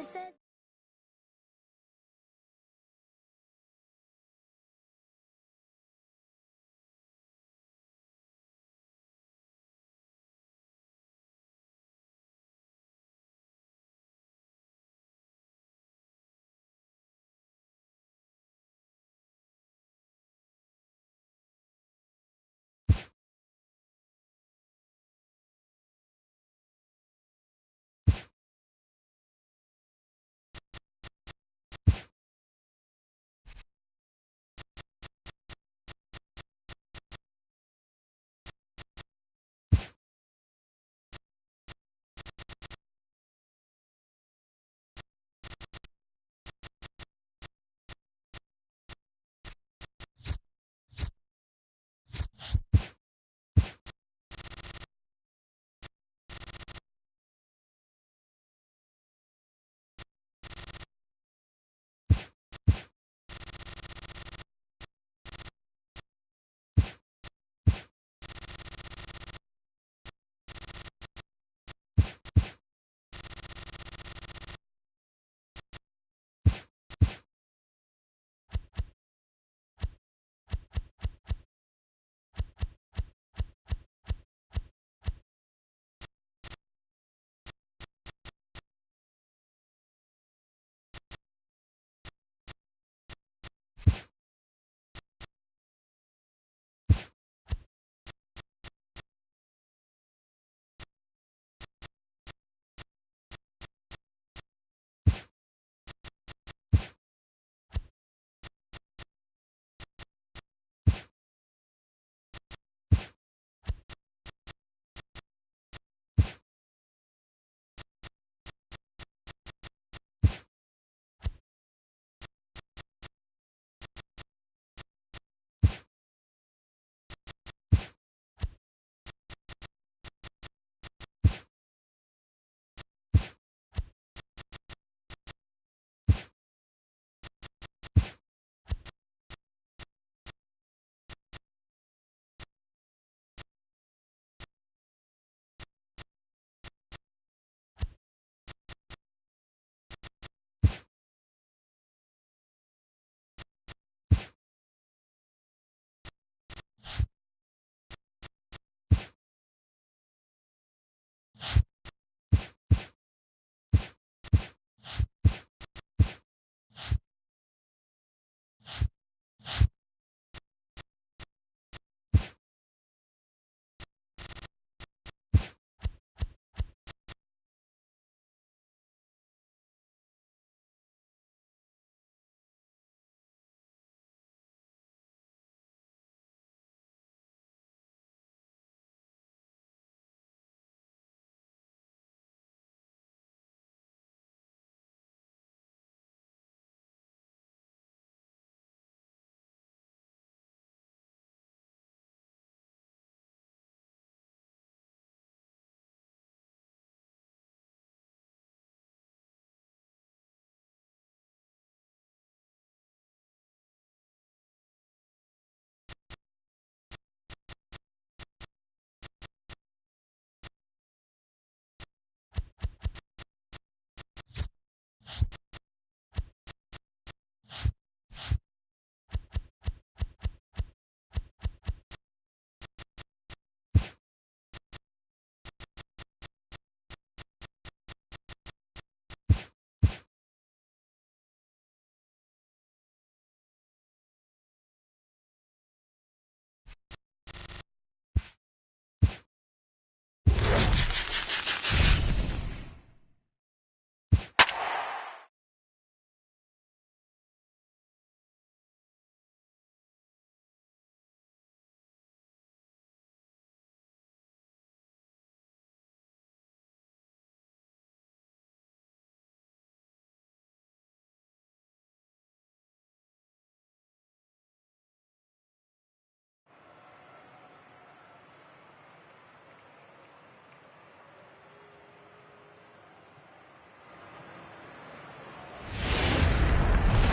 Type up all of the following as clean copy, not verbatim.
just said?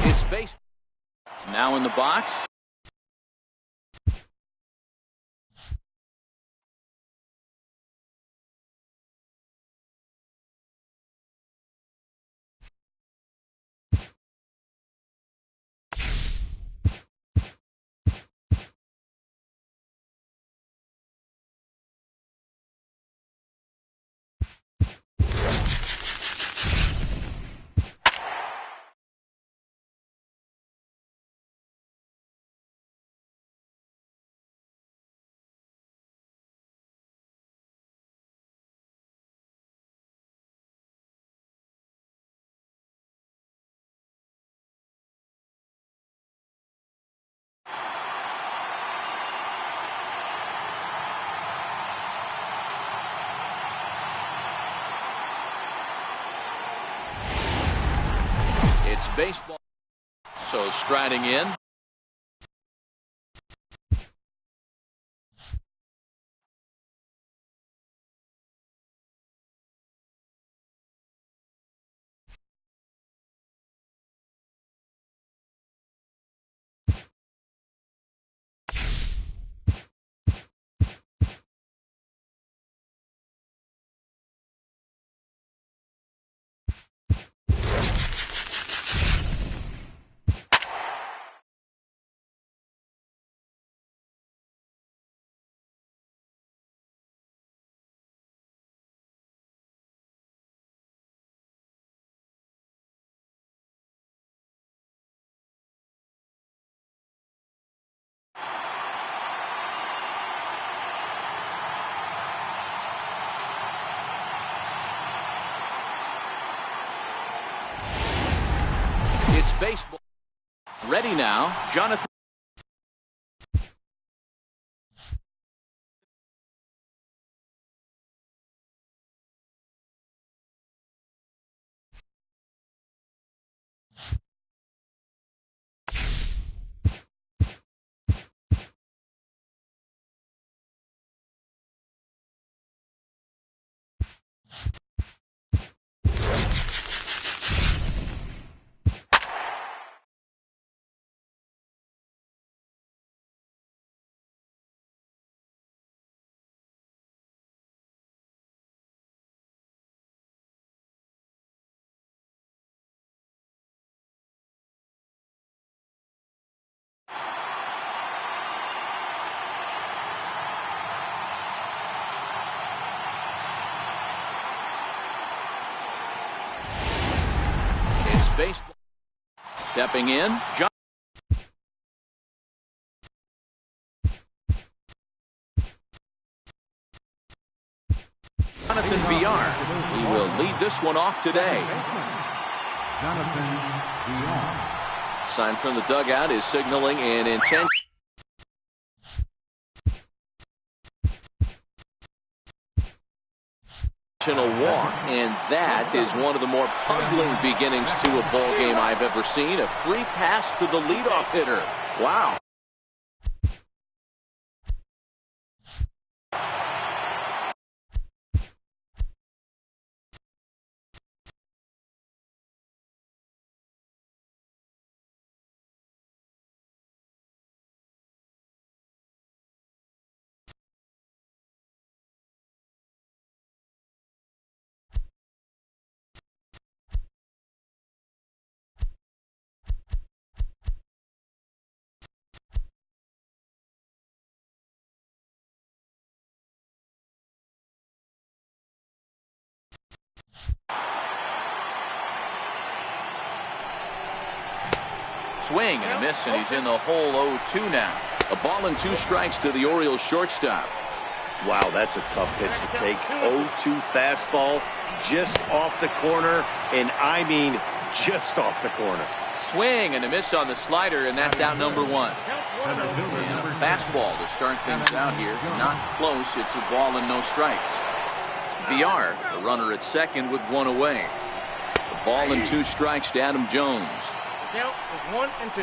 It's base. Now in the box. It's baseball. So striding in. It's baseball. Ready now, Jonathan. It's baseball. Stepping in, Jonathan VR. He will lead this one off today. Sign from the dugout is signaling an intention. A walk, and that is one of the more puzzling beginnings to a ball game I've ever seen. A free pass to the leadoff hitter. Wow. Swing and a miss, and he's in the hole 0-2 now. A ball and 2 strikes to the Orioles shortstop. Wow, that's a tough pitch to take. 0-2 fastball just off the corner, and I mean just off the corner. Swing and a miss on the slider, and that's out number 1. And a fastball to start things out here. Not close. It's a ball and no strikes. VR, the runner at second with 1 away. A ball and 2 strikes to Adam Jones. Count is 1 and 2.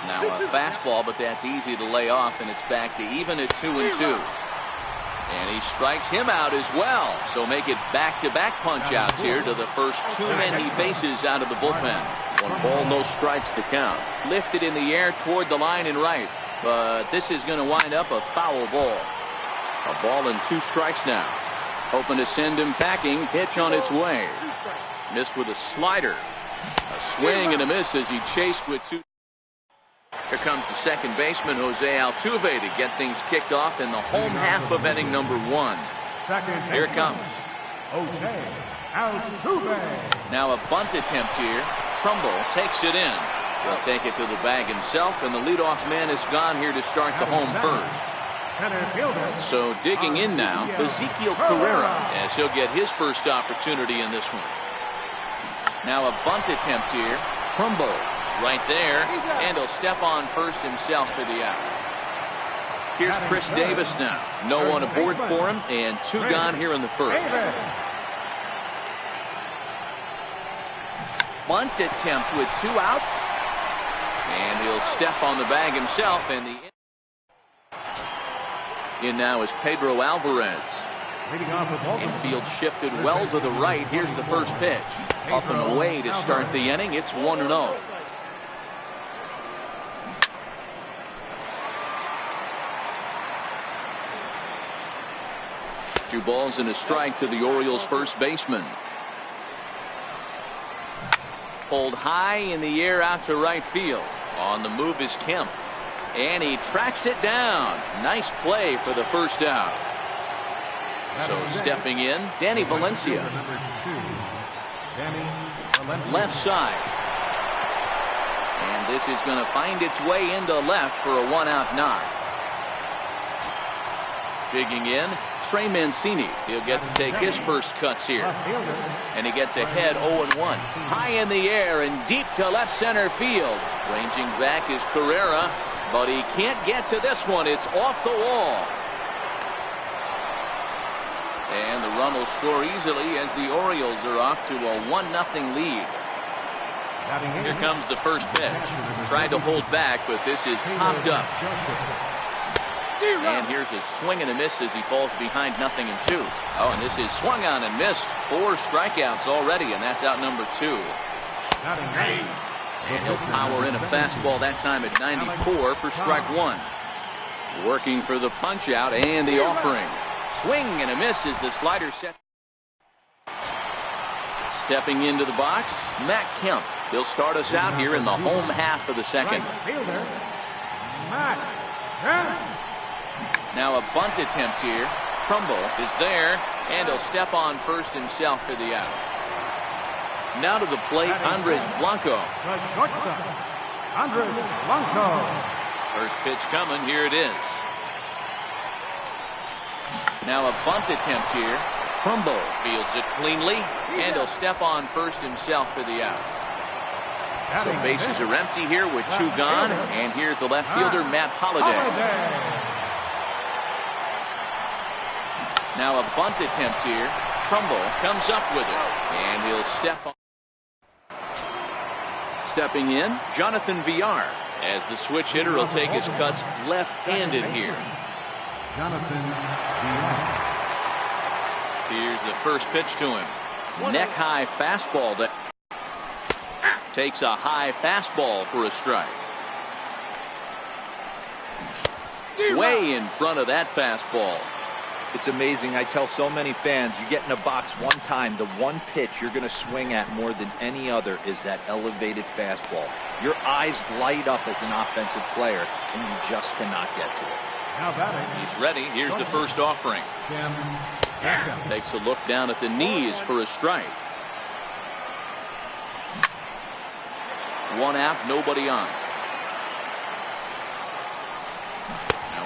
Now a fastball, but that's easy to lay off, and it's back to even at 2 and 2. And he strikes him out as well. So make it back-to-back punch-outs here to the first 2 men he faces out of the bullpen. 1 ball, no strikes to count. Lifted in the air toward the line and right. But this is going to wind up a foul ball. A ball and 2 strikes now. Hoping to send him packing. Pitch on its way. Missed with a slider. A swing and a miss as he chased with 2. Here comes the second baseman, Jose Altuve, to get things kicked off in the home half of inning number 1. Here it comes. Jose Altuve. Now a bunt attempt here. Trumbull takes it in. He'll take it to the bag himself, and the leadoff man is gone here to start the home first. So digging in now, Ezekiel Carrera, as he'll get his first opportunity in this one. Now a bunt attempt here. Trumbull right there, and he'll step on first himself for the out. Here's Chris Davis now. No one aboard for him, and 2 gone here in the first. Bunt attempt with 2 outs. And he'll step on the bag himself. And the in now is Pedro Alvarez. Infield shifted well to the right. Here's the first pitch. Up and away to start the inning. It's 1-0. 2 balls and a strike to the Orioles first baseman. Pulled high in the air out to right field. On the move is Kemp. And he tracks it down. Nice play for the first out. So stepping in, Danny Valencia. Left side. And this is going to find its way into left for a 1-out knock. Digging in, Trey Mancini. He'll get to take his first cuts here. And he gets ahead 0-1. High in the air and deep to left center field. Ranging back is Carrera, but he can't get to this one. It's off the wall. And the run will score easily as the Orioles are off to a 1-0 lead. Here comes the first pitch. Tried to hold back, but this is popped up. And here's a swing and a miss as he falls behind 0-2. Oh, and this is swung on and missed. 4 strikeouts already, and that's out number 2. And he'll power in a fastball that time at 94 for strike 1. Working for the punch out and the offering. Swing and a miss as the slider set. Stepping into the box, Matt Kemp. He'll start us out here in the home half of the second. Now a bunt attempt here. Trumbull is there, and he'll step on first himself for the out. Now to the plate, Andres Blanco. First pitch coming, here it is. Now a bunt attempt here. Trumbull fields it cleanly, and he'll step on first himself for the out. So bases are empty here with 2 gone, and here's the left fielder, Matt Holliday. Now a bunt attempt here. Trumbull comes up with it, and he'll step on. Stepping in, Jonathan Villar, as the switch hitter will take his cuts left-handed here. Here's the first pitch to him. Neck-high fastball that takes a high fastball for a strike. Way in front of that fastball. It's amazing. I tell so many fans, you get in a box one time, the one pitch you're going to swing at more than any other is that elevated fastball. Your eyes light up as an offensive player, and you just cannot get to it. He's ready. Here's the first offering. Takes a look down at the knees for a strike. 1 out, nobody on.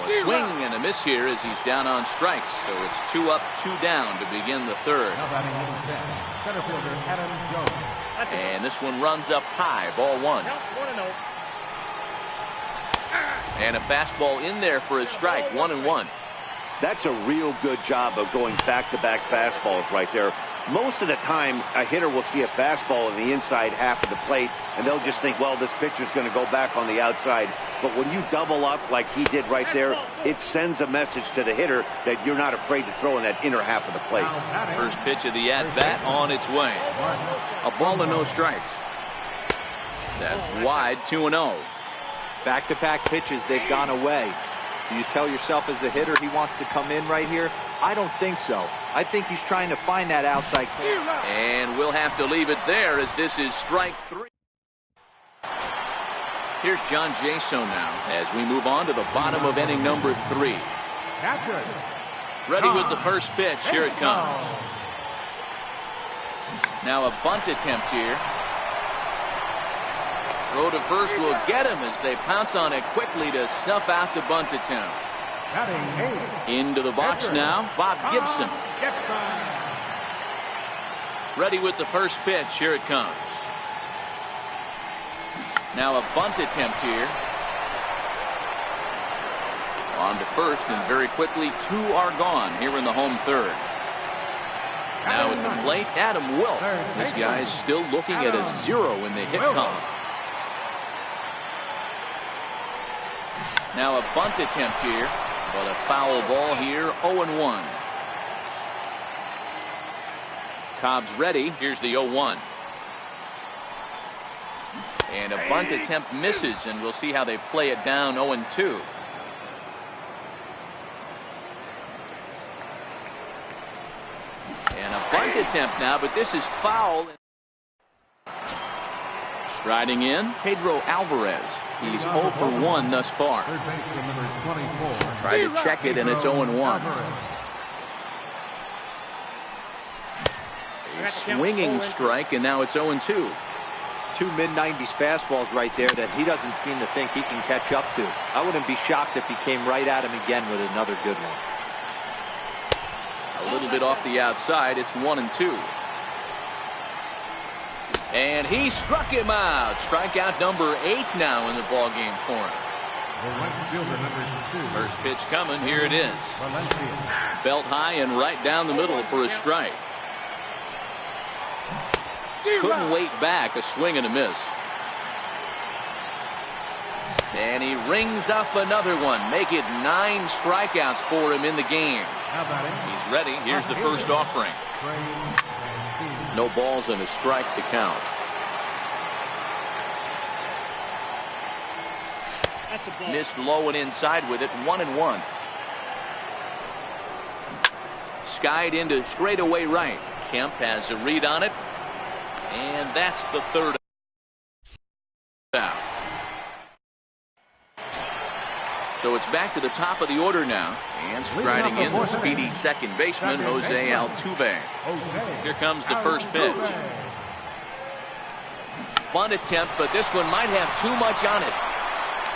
A swing and a miss here as he's down on strikes. So it's 2 up, 2 down to begin the third. And this one runs up high, ball 1. And a fastball in there for a strike, 1-1. That's a real good job of going back-to-back fastballs right there. Most of the time, a hitter will see a fastball in the inside half of the plate, and they'll just think, well, this pitcher's going to go back on the outside. But when you double up like he did right there, it sends a message to the hitter that you're not afraid to throw in that inner half of the plate. First pitch of the at-bat on its way. A ball and no strikes. That's wide, 2-0. Back-to-back pitches, they've gone away. Do you tell yourself as a hitter he wants to come in right here? I don't think so. I think he's trying to find that outside corner. And we'll have to leave it there as this is strike 3. Here's John Jaso now as we move on to the bottom of inning number 3. Ready with the first pitch. Here it comes. Now a bunt attempt here. Throw to first will get him as they pounce on it quickly to snuff out the bunt attempt. Into the box now, Bob Gibson. Ready with the first pitch. Here it comes. Now a bunt attempt here. On to first, and very quickly 2 are gone here in the home third. Now at the plate, Adam Wilk. This guy is still looking at a 0 in the hit column. Now a bunt attempt here, but a foul ball here, 0-1. Cobb's ready. Here's the 0-1. And a bunt attempt misses, and we'll see how they play it down 0-2. And a bunt attempt now, but this is foul. Striding in, Pedro Alvarez. He's 0 for 1 thus far. Try to check it, and it's 0-1. A swinging strike, and now it's 0-2. 2 mid-90s fastballs right there that he doesn't seem to think he can catch up to. I wouldn't be shocked if he came right at him again with another good one. A little bit off the outside. It's 1-2. And he struck him out. Strikeout number 8 now in the ball game for him. First pitch coming. Here it is. Belt high and right down the middle for a strike. Couldn't wait back. A swing and a miss. And he rings up another one. Make it 9 strikeouts for him in the game. He's ready. Here's the first offering. No balls and a strike to count. Missed low and inside with it. 1-1. Skied into straightaway right. Kemp has a read on it. And that's the third out. So it's back to the top of the order now. And striding in the speedy second baseman, Jose Altuve. Here comes the first pitch. Bunt attempt, but this one might have too much on it.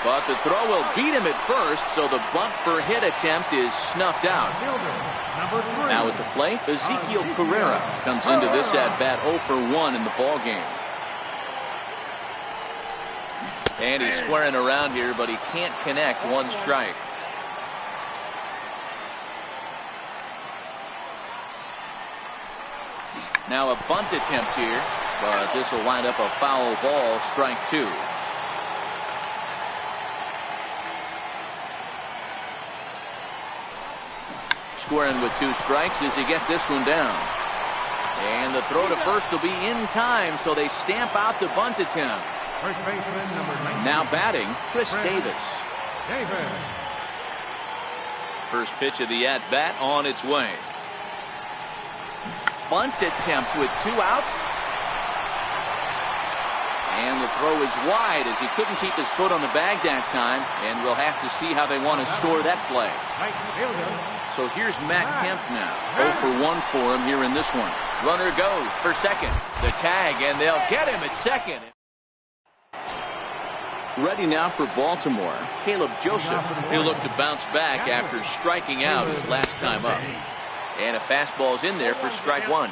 But the throw will beat him at first, so the bunt for hit attempt is snuffed out. Now at the plate, Ezekiel Carrera comes into this at-bat 0 for 1 in the ball game. And he's squaring around here, but he can't connect. 1 strike. Now a bunt attempt here, but this will wind up a foul ball, strike 2. Squaring with 2 strikes as he gets this one down. And the throw to first will be in time, so they stamp out the bunt attempt. Now batting, Chris Davis. First pitch of the at-bat on its way. Bunt attempt with 2 outs. And the throw is wide as he couldn't keep his foot on the bag that time, and we'll have to see how they want to score that play. So here's Matt Kemp now. 0 for 1 for him here in this one. Runner goes for second. The tag, and they'll get him at second. Ready now for Baltimore, Caleb Joseph. He'll look to bounce back after striking out his last time up. And a fastball's in there for strike 1.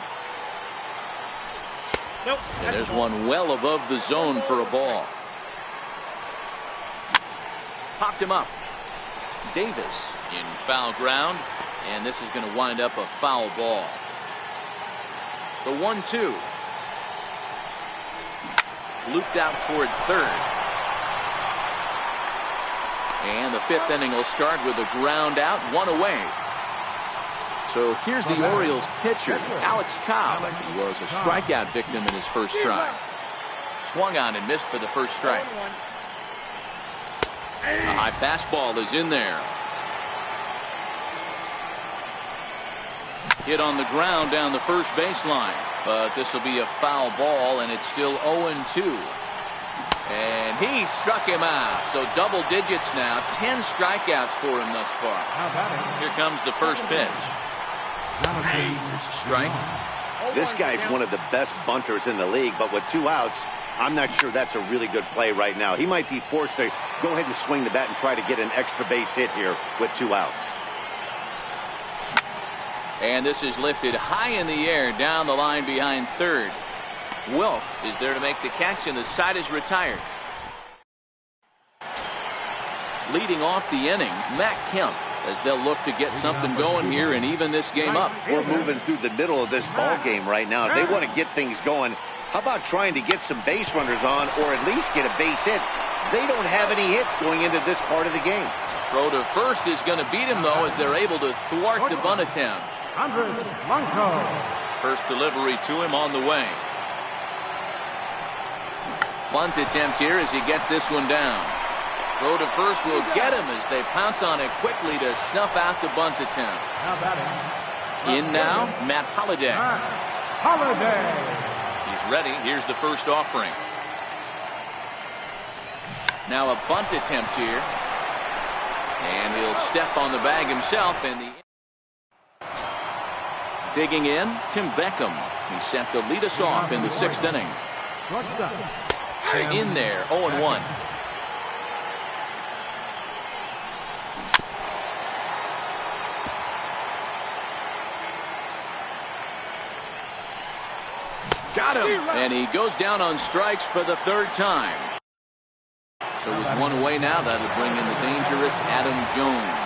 And there's one well above the zone for a ball. Popped him up. Davis in foul ground, and this is going to wind up a foul ball. The 1-2. Looped out toward third. And the 5th inning will start with a ground out, 1 away. So here's the Orioles pitcher, Alex Cobb. He was a strikeout victim in his first try. Swung on and missed for the first strike. A high fastball is in there. Hit on the ground down the first baseline. But this will be a foul ball, and it's still 0-2. And he struck him out. So double digits now. 10 strikeouts for him thus far. Here comes the first pitch. There's a strike. This guy's one of the best bunters in the league, but with 2 outs, I'm not sure that's a really good play right now. He might be forced to go ahead and swing the bat and try to get an extra base hit here with 2 outs. And this is lifted high in the air down the line behind third. Wilk is there to make the catch, and the side is retired. Leading off the inning, Matt Kemp, as they'll look to get something going here and even this game up. We're moving through the middle of this ball game right now. If they want to get things going, how about trying to get some base runners on or at least get a base hit? They don't have any hits going into this part of the game. Throw to first is going to beat him, though, as they're able to thwart the bunt attempt. First delivery to him on the way. Bunt attempt here as he gets this one down. Throw to first will get him as they pounce on it quickly to snuff out the bunt attempt. In now, Matt Holliday. He's ready. Here's the first offering. Now a bunt attempt here. And he'll step on the bag himself. And digging in, Tim Beckham. He's set to lead us off in the 6th inning. In there, 0-1. Got him. And he goes down on strikes for the 3rd time. So with one away now, that'll bring in the dangerous Adam Jones.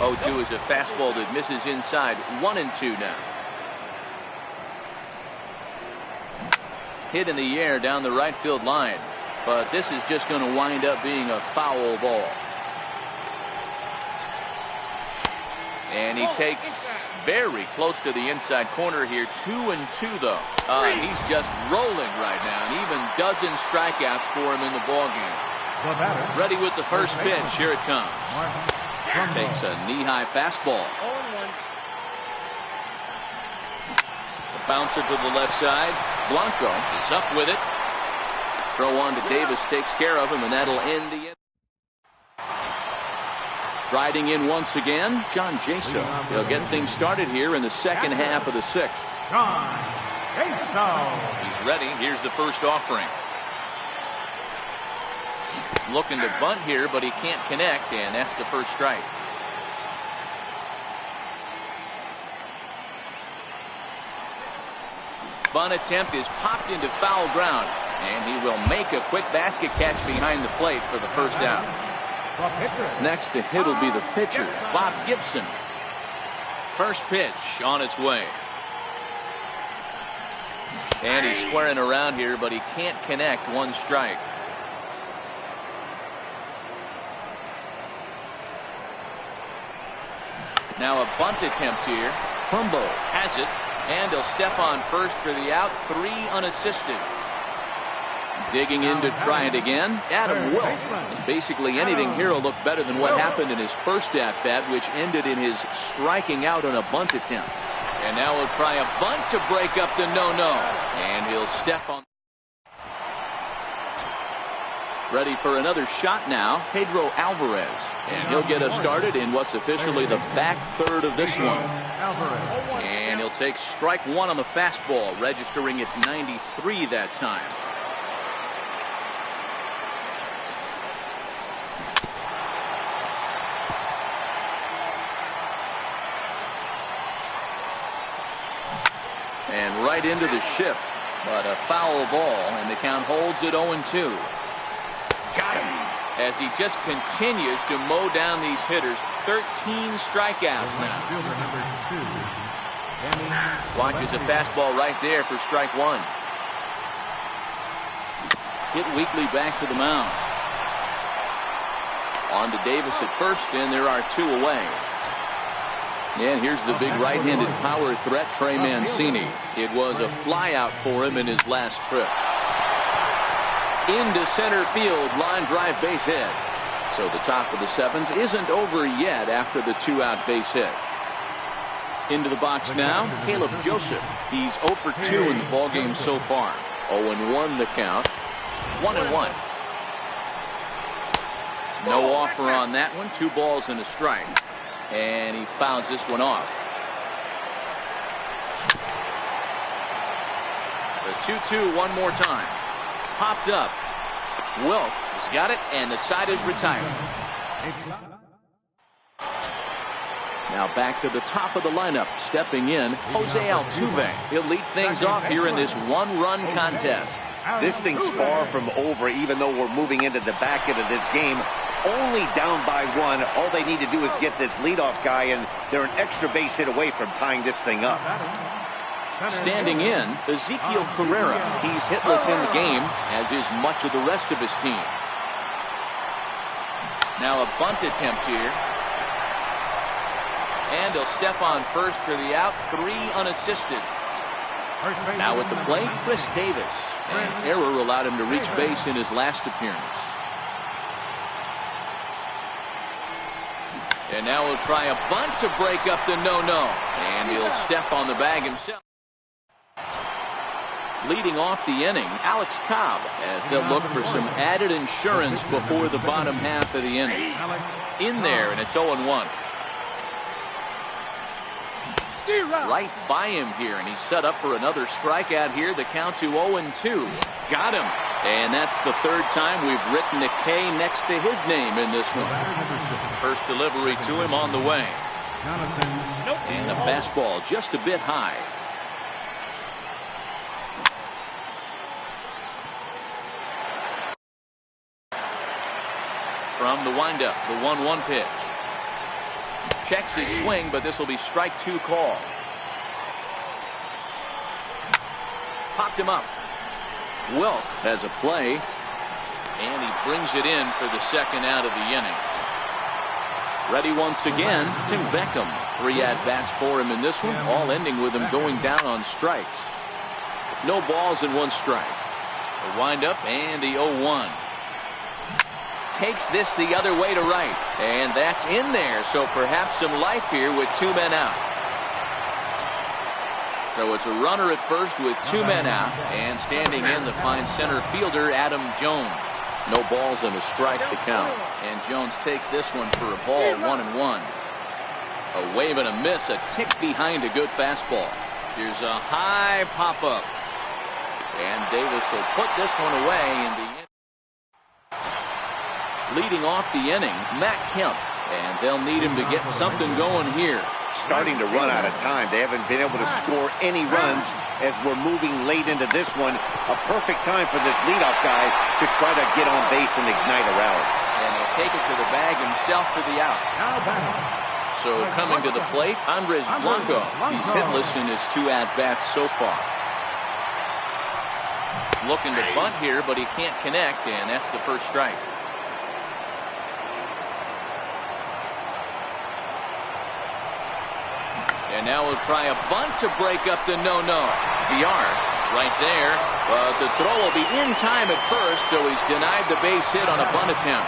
Oh, 2 is a fastball that misses inside. 1-2 now. Hit in the air down the right field line, but this is just going to wind up being a foul ball. And he takes very close to the inside corner here. 2-2 though. He's just rolling right now, and even dozen strikeouts for him in the ballgame. Ready with the first pitch. Here it comes. Takes a knee-high fastball. The bouncer to the left side. Blanco is up with it. Throw on to Davis takes care of him, and that'll end the inning. Riding in once again, John Jaso. He'll get things started here in the 2nd half of the 6th. He's ready. Here's the first offering. Looking to bunt here, but he can't connect, and that's the first strike. Bunt attempt is popped into foul ground, and he will make a quick basket catch behind the plate for the first out. Next to hit will be the pitcher, Bob Gibson. First pitch on its way. And he's squaring around here, but he can't connect. 1 strike. Now a bunt attempt here. Trumbo has it, and he'll step on first for the out. 3 unassisted. Digging in to try it again, Adam Wilk. And basically anything here will look better than what happened in his first at-bat, which ended in his striking out on a bunt attempt. And now he'll try a bunt to break up the no-no. And he'll step on. Ready for another shot now, Pedro Alvarez. And he'll get us started in what's officially the back third of this one. And he'll take strike 1 on the fastball, registering at 93 that time. And right into the shift, but a foul ball, and the count holds at 0-2. Got him. As he just continues to mow down these hitters. 13 strikeouts now. Watches a fastball right there for strike 1. Hit weakly back to the mound. On to Davis at first, and there are 2 away. And here's the big right-handed power threat, Trey Mancini. It was a flyout for him in his last trip. Into center field, line drive base hit. So the top of the 7th isn't over yet after the 2-out base hit. Into the box now, Caleb Joseph. He's 0 for 2 in the ballgame so far. 0-1 the count. 1-1. No offer on that one. 2 balls and a strike. And he fouls this one off. The 2-2 one more time. Popped up. Wilk has got it, and the side is retired. Now back to the top of the lineup. Stepping in, Jose Altuve. He'll lead things off here in this one-run contest. This thing's far from over, even though we're moving into the back end of this game. Only down by one. All they need to do is get this leadoff guy, and they're an extra base hit away from tying this thing up. Standing in, Ezekiel Carrera. He's hitless in the game, as is much of the rest of his team. Now a bunt attempt here. And he'll step on first for the out. 3 unassisted. Now at the plate, Chris Davis. An error allowed him to reach base in his last appearance. And now he'll try a bunt to break up the no-no. And he'll step on the bag himself. Leading off the inning, Alex Cobb, as they'll look for some added insurance before the bottom half of the inning. In there, and it's 0-1. Right by him here, and he's set up for another strikeout here. The count to 0-2. Got him. And that's the 3rd time we've written a K next to his name in this one. First delivery to him on the way. And a fastball just a bit high. From the windup, the 1-1 pitch. Checks his swing, but this will be strike 2 call. Popped him up. Wilk has a play, and he brings it in for the 2nd out of the inning. Ready once again, Tim Beckham. 3 at-bats for him in this one, all ending with him going down on strikes. No balls and 1 strike. The windup and the 0-1. Takes this the other way to right, and that's in there, so perhaps some life here with 2 men out. So it's a runner at first with 2 men out, and standing in the fine center fielder Adam Jones. No balls and a strike to count, and Jones takes this one for a ball. 1-1. A wave and a miss, a tick behind a good fastball. Here's a high pop-up, and Davis will put this one away in the inning. Leading off the inning, Matt Kemp, and they'll need him to get something going here. Starting to run out of time. They haven't been able to score any runs as we're moving late into this one. A perfect time for this leadoff guy to try to get on base and ignite a rally. And he'll take it to the bag himself for the out. So coming to the plate, Andres Blanco. He's hitless in his 2 at-bats so far. Looking to bunt here, but he can't connect, and that's the first strike. And now we'll try a bunt to break up the no-no. The arc right there, but the throw will be in time at first, so he's denied the base hit on a bunt attempt.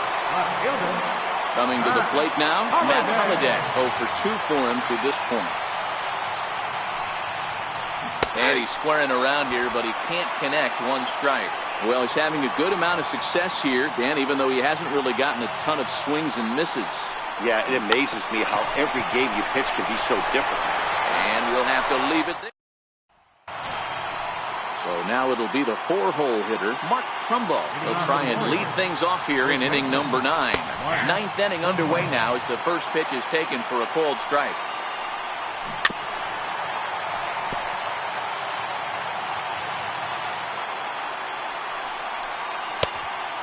Coming to the plate now, Matt Holliday. 0 for 2 for him to this point. And he's squaring around here, but he can't connect. 1 strike. Well, he's having a good amount of success here, Dan, even though he hasn't really gotten a ton of swings and misses. Yeah, it amazes me how every game you pitch can be so different. And we'll have to leave it there. So now it'll be the 4-hole hitter, Mark Trumbo. He'll try and lead things off here in inning number 9. 9th inning underway now as the first pitch is taken for a called strike.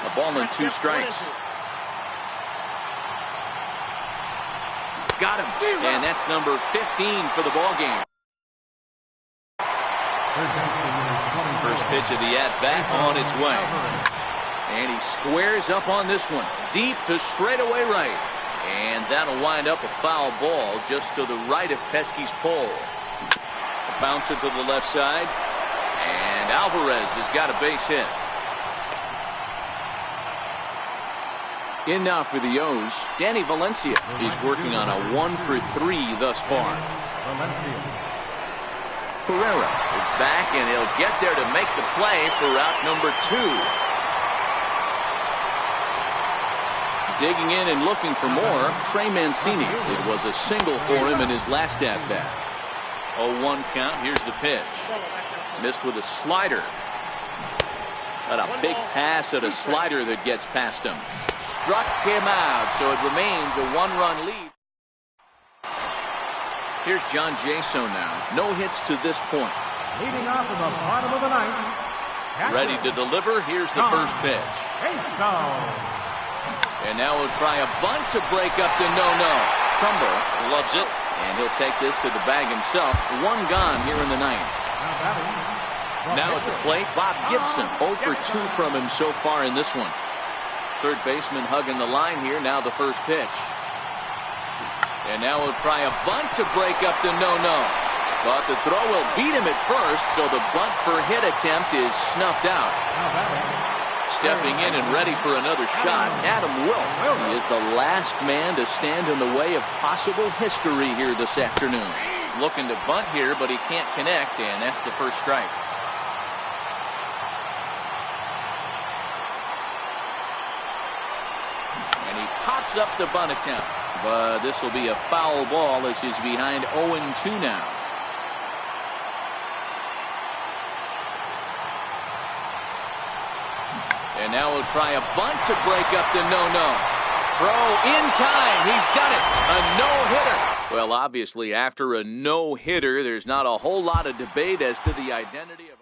A ball and 2 strikes. Got him, and that's number 15 for the ball game. First pitch of the at-bat on its way. And he squares up on this one, deep to straightaway right. And that'll wind up a foul ball just to the right of Pesky's pole. A bouncer to the left side, and Alvarez has got a base hit. In now for the O's, Danny Valencia. He's working on a 1 for 3 thus far. Pereira is back, and he'll get there to make the play for out number 2. Digging in and looking for more, Trey Mancini. It was a single for him in his last at-bat. 0-1 count. Here's the pitch. Missed with a slider. But a big pass at a slider that gets past him. Struck him out, so it remains a one-run lead. Here's John Jaso now. No hits to this point. Leading off in the bottom of the ninth. Ready to deliver. Here's the first pitch. And now we'll try a bunt to break up the no-no. Trumbull loves it, and he'll take this to the bag himself. One gone here in the ninth. Now at the plate, Bob Gibson. 0 for 2 from him so far in this one. Third baseman hugging the line here. Now the first pitch. And now we'll try a bunt to break up the no-no. But the throw will beat him at first, so the bunt for hit attempt is snuffed out. Stepping in and ready for another shot, Adam Wilk. He is the last man to stand in the way of possible history here this afternoon. Looking to bunt here, but he can't connect, and that's the first strike. And he pops up the bunt attempt. But this will be a foul ball as he's behind 0-2 now. And now we'll try a bunt to break up the no-no. Throw in time. He's got it. A no-hitter. Well, obviously, after a no-hitter, there's not a whole lot of debate as to the identity of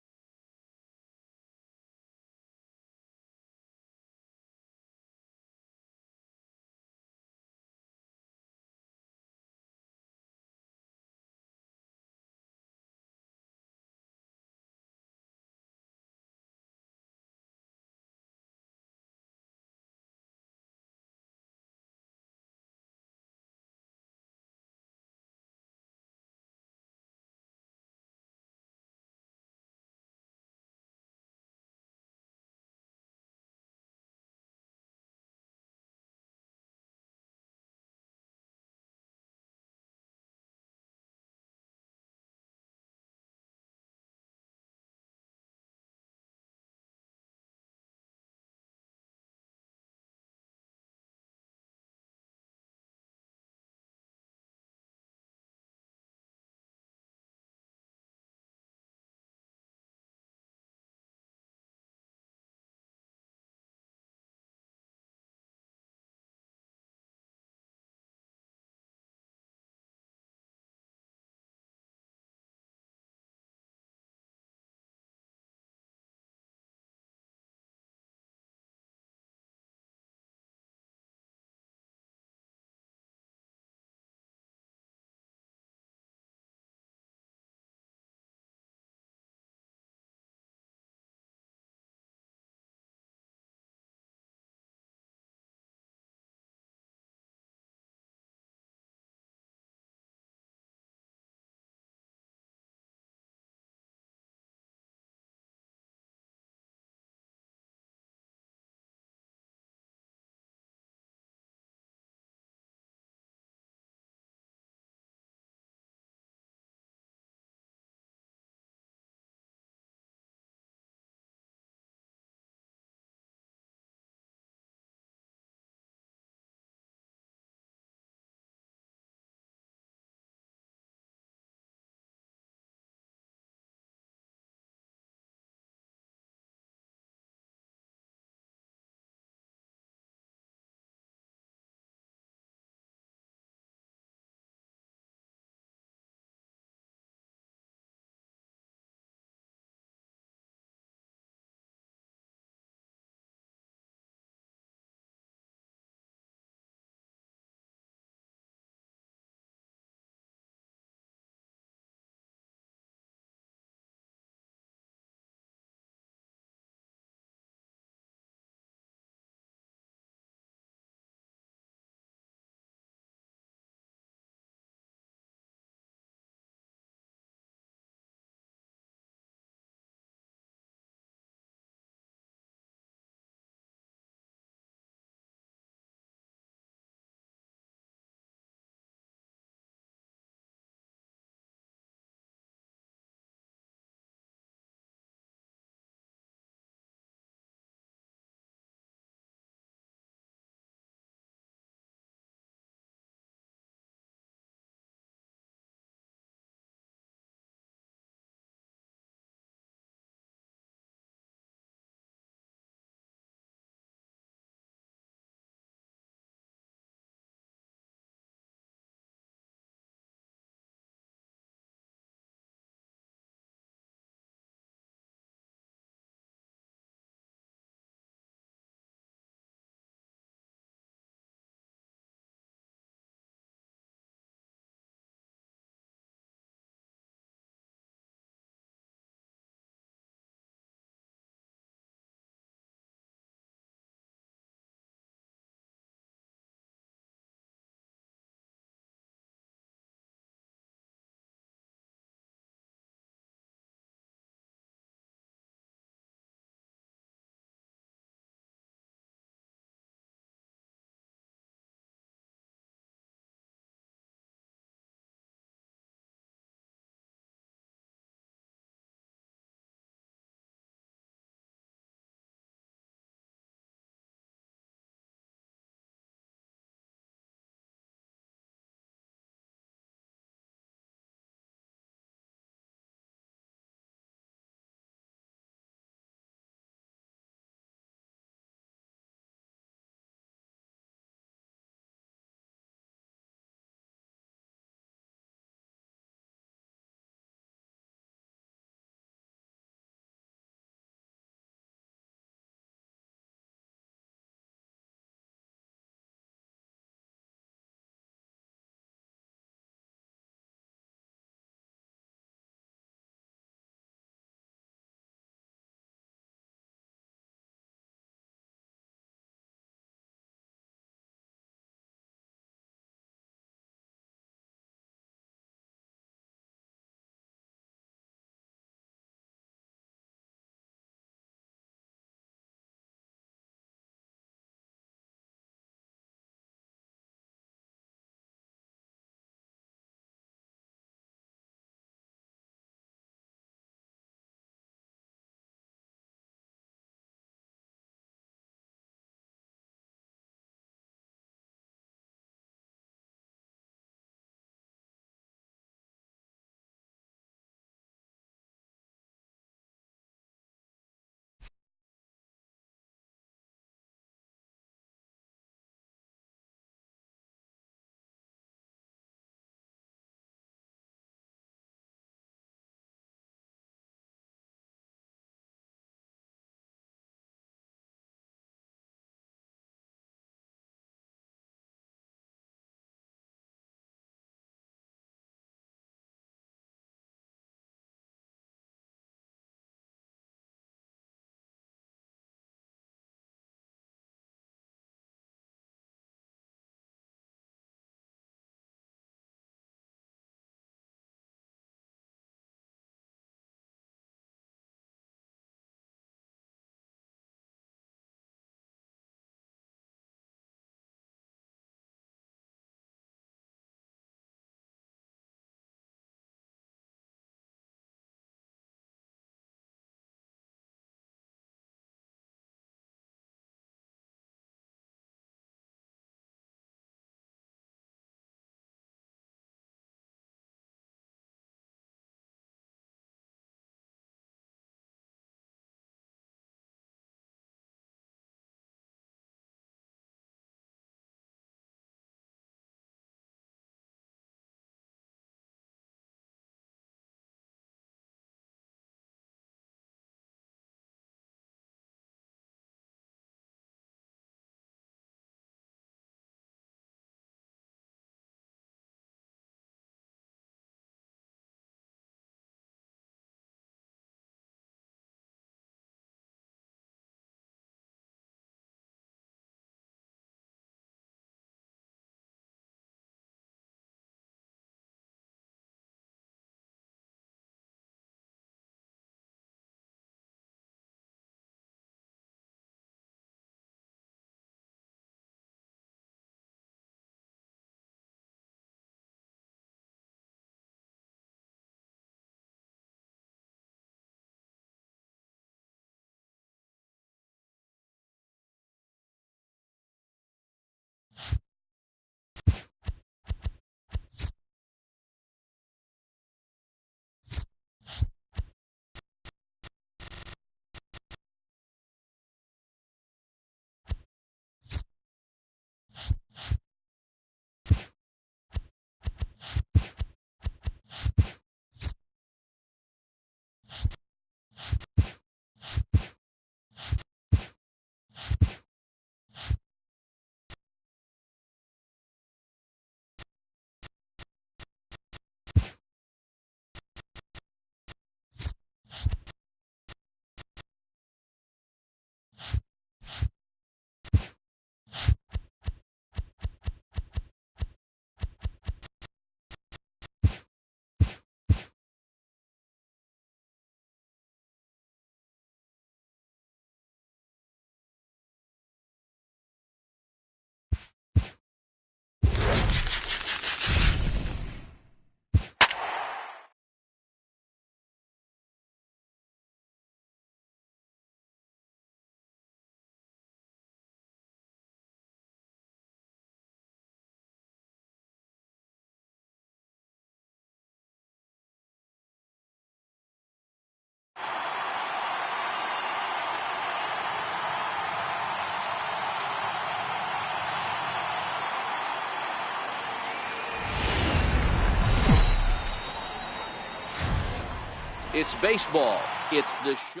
It's baseball. It's the show.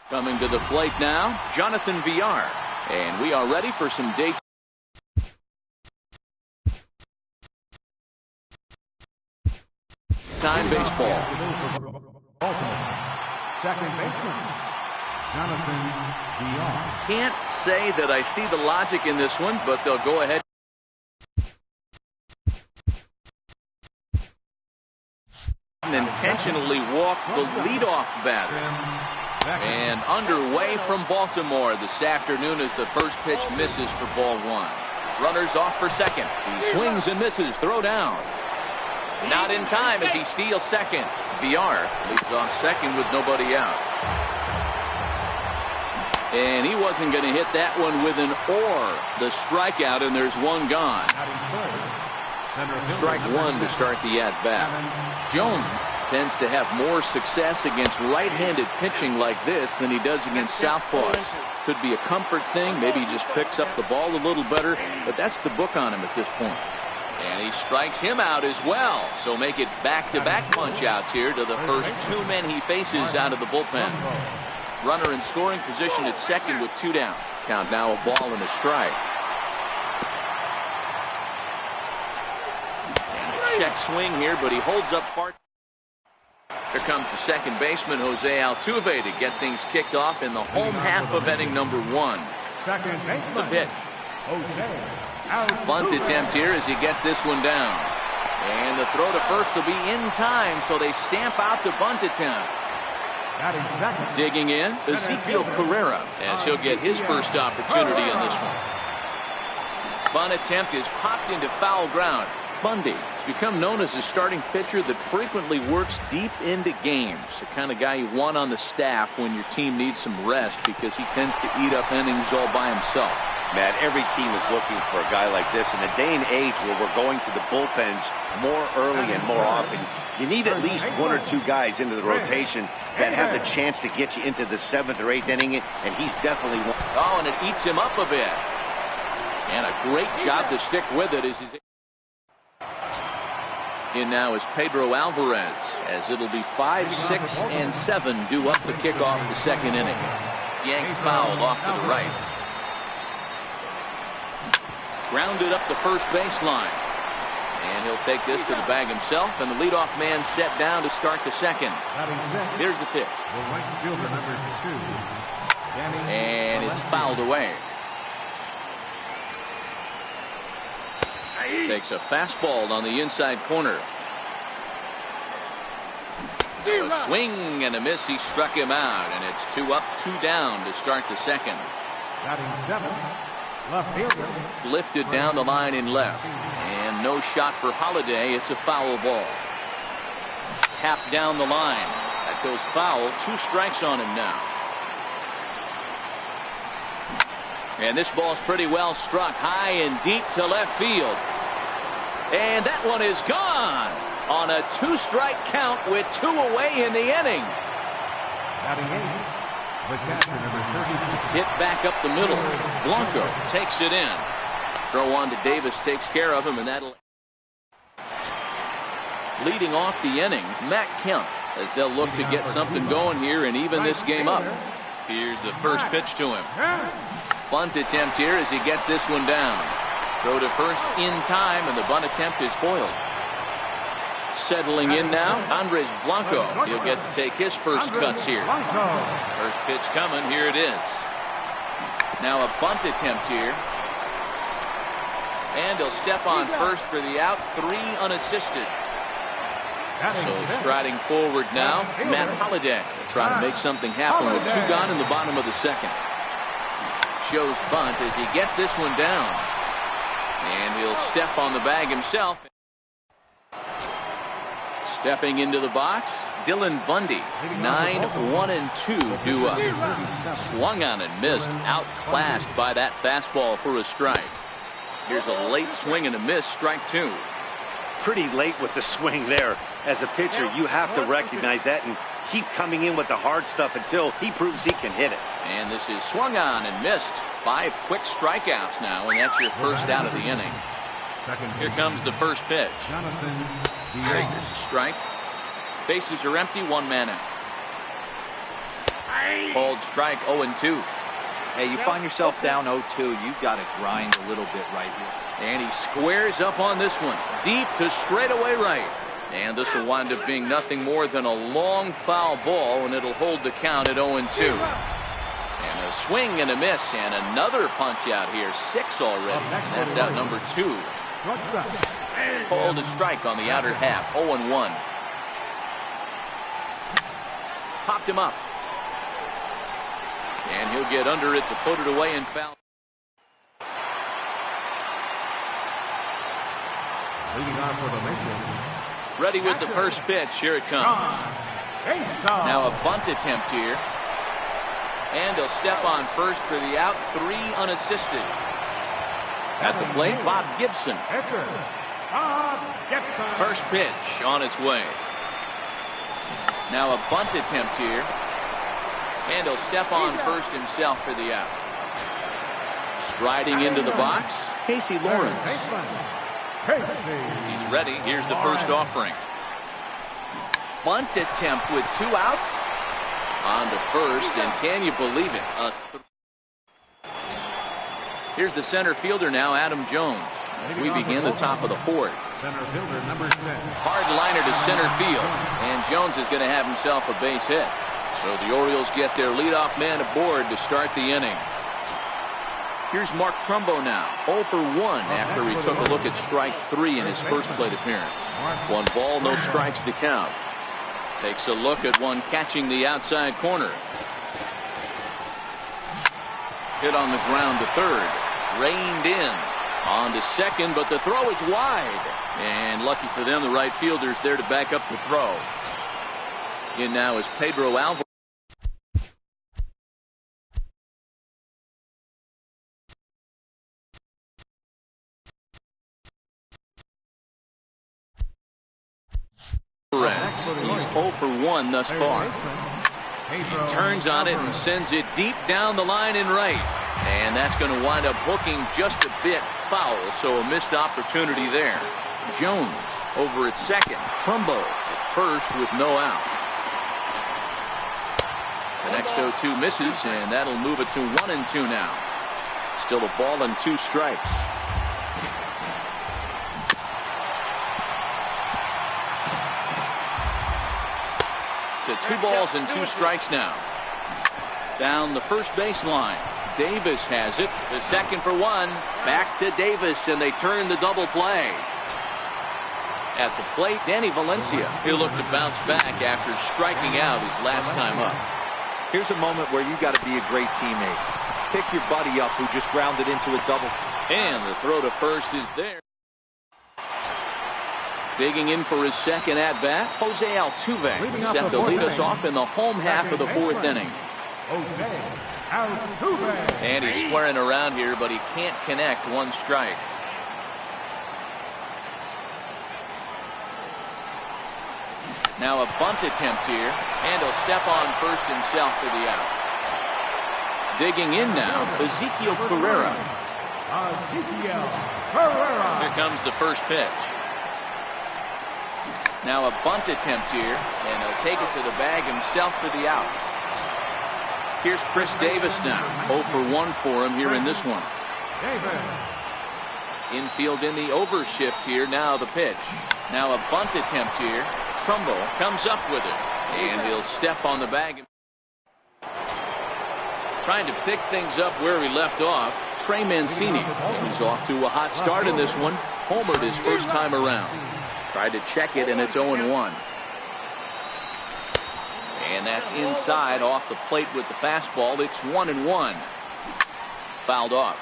Coming to the plate now, Jonathan Villar. And we are ready for some dates. Time baseball. Second baseman, Jonathan Villar. Can't say that I see the logic in this one, but they'll go ahead. And intentionally walk the leadoff batter. And underway from Baltimore this afternoon as the first pitch misses for ball one. Runners off for second. He swings and misses. Throw down. Not in time as he steals second. Villar leads off second with nobody out. And he wasn't going to hit that one with an or. The strikeout, and there's one gone. Strike one to start the at-bat. Jones tends to have more success against right-handed pitching like this than he does against southpaws. Could be a comfort thing. Maybe he just picks up the ball a little better, but that's the book on him at this point. And he strikes him out as well. So make it back-to-back punch-outs here to the first two men he faces out of the bullpen. Runner in scoring position at second with two down. Count now a ball and a strike. And a check swing here, but he holds up far. Here comes the second baseman, Jose Altuve, to get things kicked off in the home half of inning number one. Second baseman, The pitch. Jose Bunt attempt here as he gets this one down. And the throw to first will be in time, so they stamp out the bunt attempt. Digging in, Ezekiel Carrera, as he'll get his first opportunity on this one. Bunt attempt is popped into foul ground. Bundy has become known as a starting pitcher that frequently works deep into games. The kind of guy you want on the staff when your team needs some rest because he tends to eat up innings all by himself. Matt, every team is looking for a guy like this. In a day and age where we're going to the bullpens more early and more often, you need at least one or two guys into the rotation that have the chance to get you into the seventh or eighth inning, and he's definitely one. Oh, and it eats him up a bit. And a great job to stick with it as he's in now is Pedro Alvarez, as it'll be 5, 6, and 7 due up to kick off the second inning. Yanked foul off to the right. Grounded up the first baseline. And he'll take this to the bag himself, and the leadoff man set down to start the second. Here's the pitch. And it's fouled away. Takes a fastball on the inside corner. A swing and a miss. He struck him out, and it's 2 up, 2 down to start the second. Left fielder. Lifted down the line in left. And no shot for Holiday. It's a foul ball. Tapped down the line. That goes foul. 2 strikes on him now. And this ball's pretty well struck high and deep to left field. And that one is gone on a 2-strike count with 2 away in the inning. Hit back up the middle. Blanco takes it in. Throw on to Davis takes care of him, and that'll. Leading off the inning, Matt Kemp, as they'll look to get something going here and even this game up. Here's the first pitch to him. Bunt attempt here as he gets this one down. Throw to first in time, and the bunt attempt is foiled. Settling in now, Andres Blanco. He'll get to take his first cuts here. First pitch coming. Here it is. Now a bunt attempt here. And he'll step on first for the out. 3 unassisted. So striding forward now, Matt Holiday. Trying to make something happen with 2 gone in the bottom of the second. Shows bunt as he gets this one down. And he'll step on the bag himself. Stepping into the box, Dylan Bundy. 9, 1, and 2 due up. Swung on and missed. Outclassed by that fastball for a strike. Here's a late swing and a miss. Strike 2. Pretty late with the swing there. As a pitcher, you have to recognize that and keep coming in with the hard stuff until he proves he can hit it. And this is swung on and missed. 5 quick strikeouts now, and that's your first out of the inning. Here comes the first pitch. Here's a strike. Bases are empty, 1 man out. Called strike 0-2. Hey, you find yourself down 0-2, you've got to grind a little bit right here. And he squares up on this one. Deep to straightaway right. And this will wind up being nothing more than a long foul ball, and it'll hold the count at 0-2. And a swing and a miss, and another punch out here. 6 already, and that's out number 2. Called a strike on the outer half. 0-1. Popped him up. And he'll get under it to put it away and foul. Ready with the first pitch. Here it comes. Now a bunt attempt here. And he'll step on first for the out. 3 unassisted. At the plate, Bob Gibson. First pitch on its way. Now a bunt attempt here. And he'll step on first himself for the out. Striding into the box, Casey Lawrence. He's ready. Here's the first offering. Bunt attempt with 2 outs. On to first, and can you believe it? Here's the center fielder now, Adam Jones. As we begin the top of the 4th. Hard liner to center field, and Jones is going to have himself a base hit. So the Orioles get their leadoff man aboard to start the inning. Here's Mark Trumbo now, 0 for 1 after he took a look at strike 3 in his first plate appearance. 1 ball, no strikes to count. Takes a look at one catching the outside corner. Hit on the ground to third. Reined in. On to second, but the throw is wide. And lucky for them, the right fielder's there to back up the throw. In now is Pedro Alvarez. He's 0 for 1 thus far. He turns on it and sends it deep down the line in right. And that's going to wind up hooking just a bit foul, so a missed opportunity there. Jones over at second. Trumbo at first with no outs. The next 0-2 misses, and that'll move it to 1-2 now. Still a ball and 2 strikes. To 2 balls and 2 strikes now. Down the first baseline. Davis has it. The second for 1. Back to Davis, and they turn the double play. At the plate, Danny Valencia. He'll look to bounce back after striking out his last time up. Here's a moment where you got to be a great teammate. Pick your buddy up who just grounded into a double. And the throw to first is there. Digging in for his second at-bat, Jose Altuve set to lead us off in the home half of the 4th inning. And he's squaring around here, but he can't connect. 1 strike. Now a bunt attempt here, and he'll step on first himself for the out. Digging in now, Ezekiel Carrera. Here comes the first pitch. Now a bunt attempt here, and he'll take it to the bag himself for the out. Here's Chris Davis now. 0 for 1 for him here in this one. Infield in the overshift here. Now the pitch. Now a bunt attempt here. Trumbo comes up with it, and he'll step on the bag. Trying to pick things up where he left off, Trey Mancini. He's off to a hot start in this one. Homered his first time around. Tried to check it, and it's 0-1. And that's inside off the plate with the fastball. It's 1-1. Fouled off.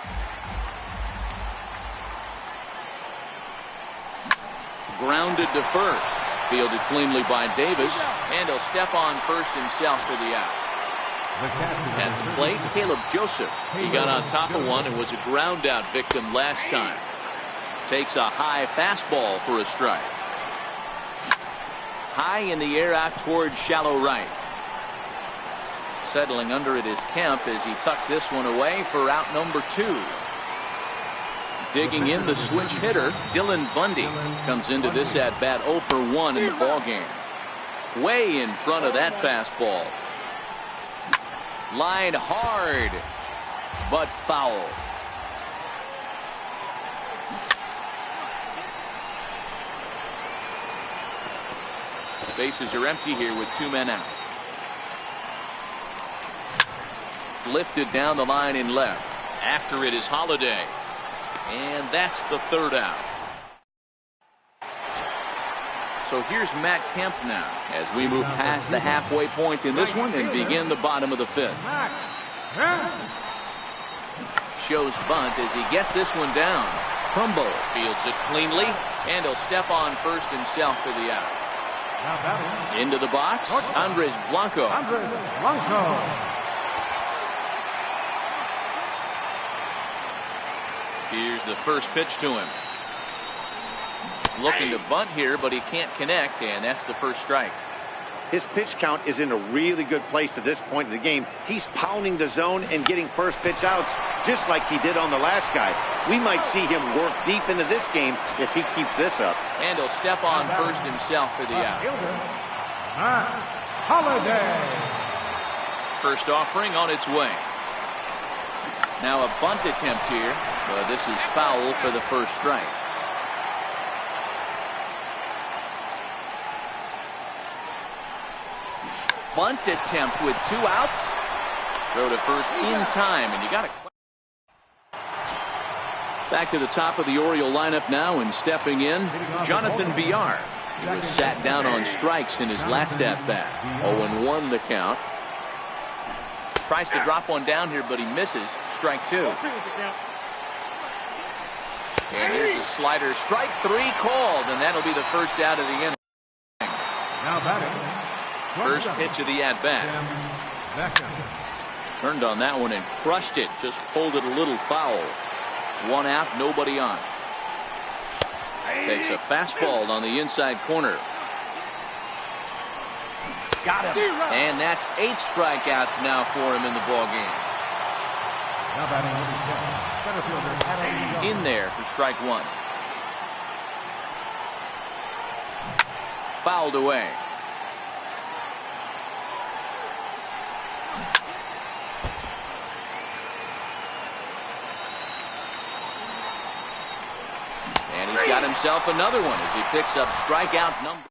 Grounded to first. Fielded cleanly by Davis. And he'll step on first himself for the out. At the plate, Caleb Joseph. He got on top of one and was a ground out victim last time. Takes a high fastball for a strike. High in the air out towards shallow right. Settling under it is Kemp as he tucks this one away for out number 2. Digging in the switch hitter, Dylan Bundy comes into this at bat 0 for 1 in the ballgame. Way in front of that fastball. Line hard, but foul. Bases are empty here with 2 men out. Lifted down the line in left. After it is Holiday. And that's the 3rd out. So here's Matt Kemp now as we move past the halfway point in this one and begin the bottom of the 5th. Shows bunt as he gets this one down. Trumbo fields it cleanly, and he'll step on first himself for the out. Into the box, Andres Blanco. Here's the first pitch to him. Looking to bunt here, but he can't connect, and that's the first strike. His pitch count is in a really good place at this point in the game. He's pounding the zone and getting first pitch outs just like he did on the last guy. We might see him work deep into this game if he keeps this up. And he'll step on first himself for the out. Holiday. First offering on its way. Now a bunt attempt here, but this is foul for the first strike. Bunt attempt with 2 outs. Throw to first in time, and you got to. Back to the top of the Oriole lineup now, and stepping in, Jonathan Villar. He was sat down on strikes in his last at-bat. 0-1 the count. Tries to drop one down here, but he misses. Strike 2. And here's a slider. Strike 3 called, and that'll be the first out of the inning. Now batting. First pitch of the at-bat. Turned on that one and crushed it. Just pulled it a little foul. 1 out, nobody on. Takes a fastball on the inside corner. Got him. And that's 8 strikeouts now for him in the ball game. In there for strike 1. Fouled away. And he's got himself another one as he picks up strikeout number.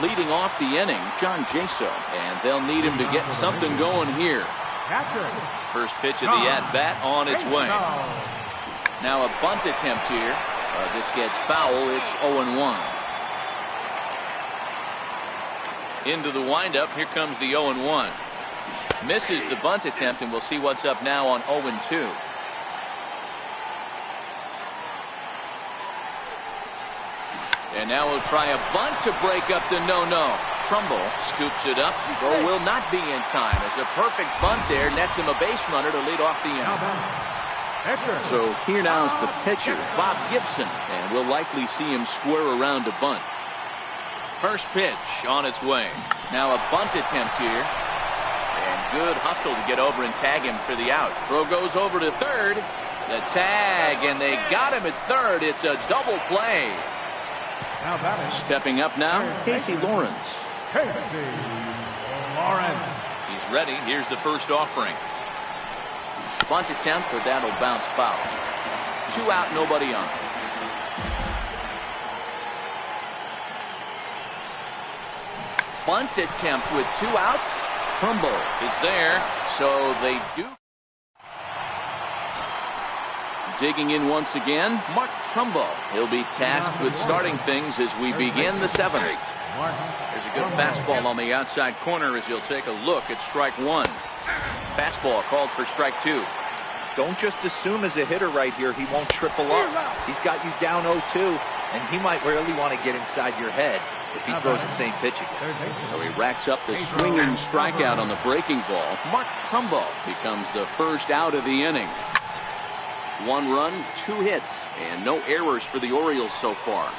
Leading off the inning, John Jaso, and they'll need him to get something going here. First pitch of the at-bat on its way. Now a bunt attempt here. This gets foul. It's 0-1. Into the windup. Here comes the 0-1. Misses the bunt attempt, and we'll see what's up now on 0-2. And now we'll try a bunt to break up the no-no. Trumbo scoops it up. Throw will not be in time as a perfect bunt there nets him a base runner to lead off the inning. So here now is the pitcher, Bob Gibson, and we'll likely see him square around to bunt. First pitch on its way. Now a bunt attempt here. And good hustle to get over and tag him for the out. Throw goes over to third. The tag, and they got him at third. It's a double play. Stepping up now, Casey Lawrence. He's ready. Here's the first offering. Bunt attempt, but that'll bounce foul. 2 out, nobody on. Bunt attempt with 2 outs. Trumbo is there, so they do. Digging in once again, Mark Trumbo. He'll be tasked with starting things as we begin the 7th. There's a good fastball on the outside corner as he'll take a look at strike 1. Fastball called for strike 2. Don't just assume as a hitter right here he won't triple up. He's got you down 0-2, and he might really want to get inside your head if he throws the same pitch again. So he racks up the swinging strikeout on the breaking ball. Mark Trumbo becomes the first out of the inning. 1 run, 2 hits, and no errors for the Orioles so far.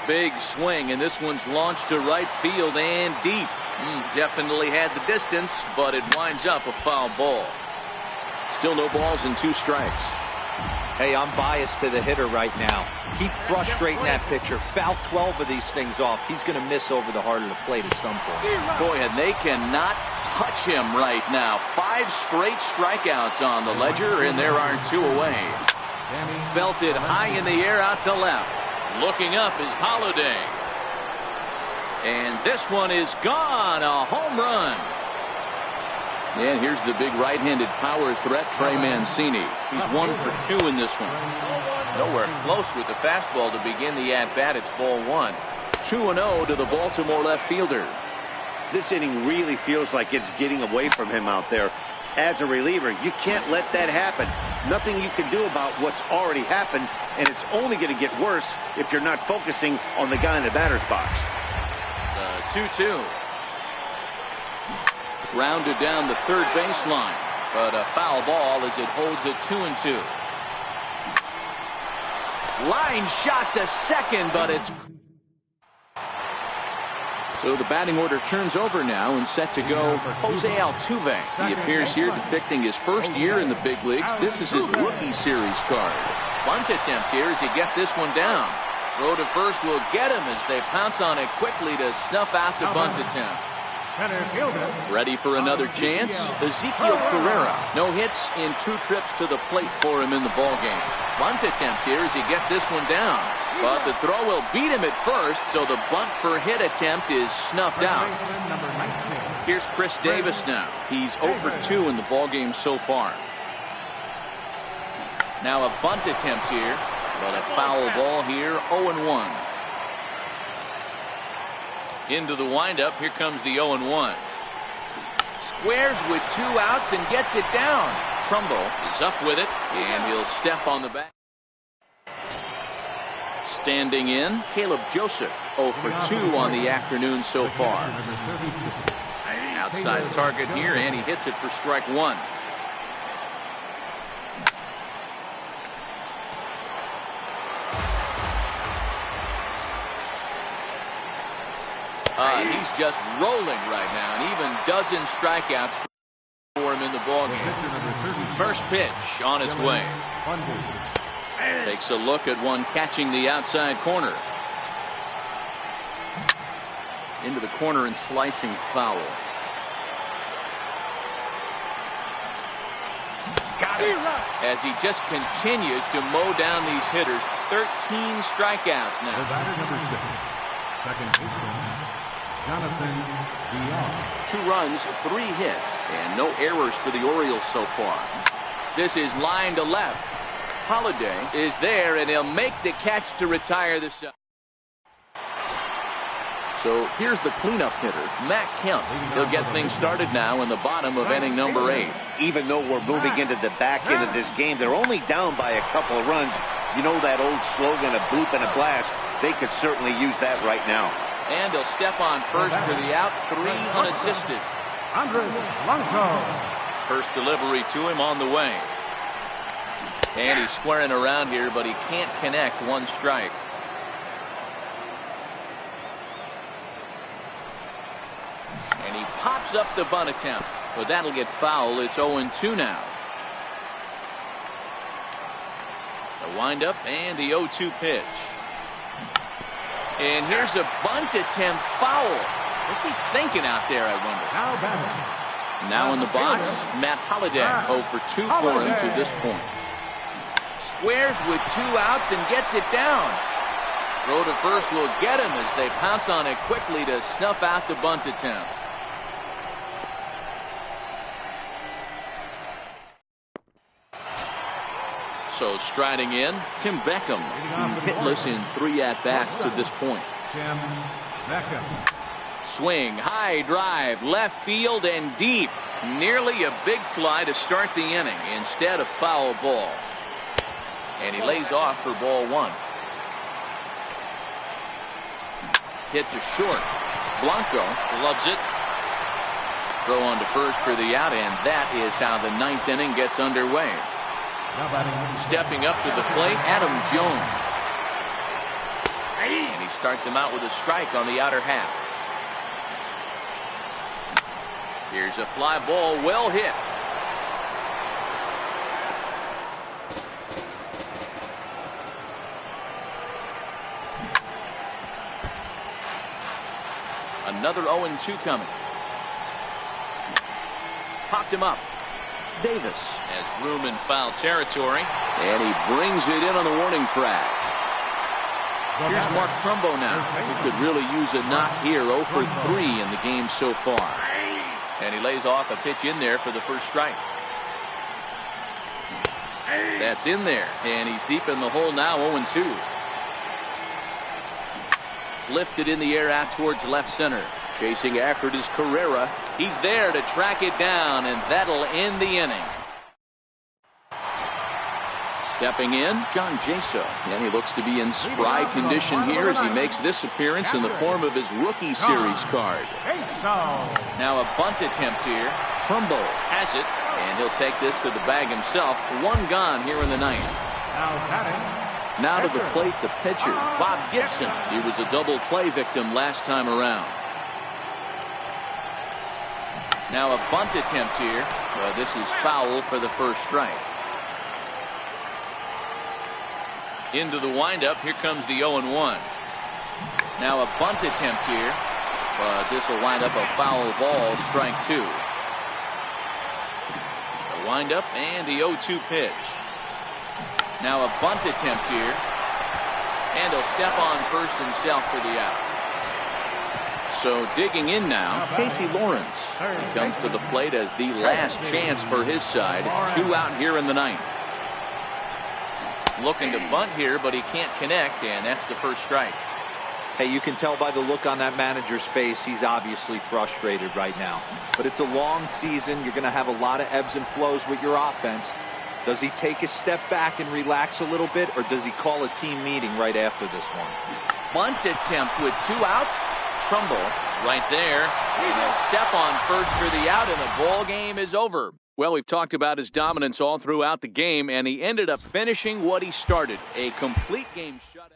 Big swing, and this one's launched to right field and deep. Definitely had the distance, but it winds up a foul ball. Still no balls and 2 strikes. Hey, I'm biased to the hitter right now. Keep frustrating that pitcher. Foul 12 of these things off. He's going to miss over the heart of the plate at some point. Boy, and they cannot touch him right now. 5 straight strikeouts on the ledger, and there are 2 away. Belted high in the air out to left. Looking up is Holiday. And this one is gone. A home run. And here's the big right-handed power threat, Trey Mancini. He's 1 for 2 in this one. Nowhere close with the fastball to begin the at-bat. It's ball 1. 2-0 to the Baltimore left fielder. This inning really feels like it's getting away from him out there. As a reliever, you can't let that happen. Nothing you can do about what's already happened, and it's only going to get worse if you're not focusing on the guy in the batter's box. The 2-2. Rounded down the third baseline, but a foul ball as it holds it 2-2. Line shot to second, but it's... So the batting order turns over now and set to go Jose Altuve. He appears here depicting his first year in the big leagues. This is his rookie series card. Bunt attempt here as he gets this one down. Throw to first will get him as they pounce on it quickly to snuff out the bunt attempt. Ready for another chance? Ezekiel Carrera. No hits in 2 trips to the plate for him in the ballgame. Bunt attempt here as he gets this one down. But the throw will beat him at first, so the bunt for hit attempt is snuffed out. Here's Chris Davis now. He's 0 for 2 in the ballgame so far. Now a bunt attempt here, but a foul ball here, 0-1. Into the windup, here comes the 0-1. Squares with 2 outs and gets it down. Trumbo is up with it, and he'll step on the back. Standing in, Caleb Joseph, 0 for 2 on the afternoon so far. Outside target here, and he hits it for strike 1. He's just rolling right now, and even dozen strikeouts for him in the ballgame. First pitch on its way. Takes a look at one catching the outside corner. Into the corner and slicing foul. Got it. As he just continues to mow down these hitters. 13 strikeouts now. Second baseman, Jonathan Dion. 2 runs, 3 hits, and no errors for the Orioles so far. This is line to left. Holiday is there, and he'll make the catch to retire the side. So here's the cleanup hitter, Matt Kemp. He'll get things started now in the bottom of inning number 8. Even though we're moving into the back end of this game, they're only down by a couple of runs. You know that old slogan, a bloop and a blast. They could certainly use that right now. And he'll step on first for the out, 3 unassisted. First delivery to him on the way. And he's squaring around here, but he can't connect. 1 strike. And he pops up the bunt attempt, but that'll get foul. It's 0-2 now. The windup and the 0-2 pitch. And here's a bunt attempt foul. What's he thinking out there, I wonder? Now in the box, Matt Holiday. 0 for 2 for him to this point. Squares with 2 outs and gets it down. Throw to first will get him as they pounce on it quickly to snuff out the bunt attempt. So striding in, Tim Beckham. He's hitless in 3 at-bats to this point. Tim Beckham. Swing, high drive, left field and deep. Nearly a big fly to start the inning. Instead, a foul ball. And he lays off for ball 1. Hit to short. Blanco loves it. Throw on to first for the out, and that is how the 9th inning gets underway. Stepping up to the plate, Adam Jones. And he starts him out with a strike on the outer half. Here's a fly ball, well hit. Another 0-2 coming. Popped him up. Davis has room in foul territory, and he brings it in on the warning track. Here's Mark Trumbo now, who could really use a knock here. 0 for 3 in the game so far. And he lays off a pitch in there for the first strike. That's in there, and he's deep in the hole now. 0-2. Lifted in the air out towards left center. Chasing after it is Carrera. He's there to track it down, and that'll end the inning. Stepping in, John Jaso. And he looks to be in spry condition here as he makes this appearance in the form of his rookie series card. Now a bunt attempt here. Trumbo has it, and he'll take this to the bag himself. 1 gone here in the ninth. Now to the plate, the pitcher, Bob Gibson. He was a double play victim last time around. Now a bunt attempt here. Well, this is foul for the first strike. Into the windup. Here comes the 0-1. Now a bunt attempt here. But this will wind up a foul ball. Strike 2. The windup and the 0-2 pitch. Now a bunt attempt here. And he'll step on first himself for the out. So digging in now, Casey Lawrence. He comes to the plate as the last chance for his side. 2 out here in the ninth. Looking to bunt here, but he can't connect, and that's the first strike. Hey, you can tell by the look on that manager's face, he's obviously frustrated right now. But it's a long season. You're going to have a lot of ebbs and flows with your offense. Does he take a step back and relax a little bit, or does he call a team meeting right after this one? Bunt attempt with 2 outs. Trumbo right there. And he'll step on first for the out, and the ball game is over. Well, we've talked about his dominance all throughout the game, and he ended up finishing what he started. A complete game shutout.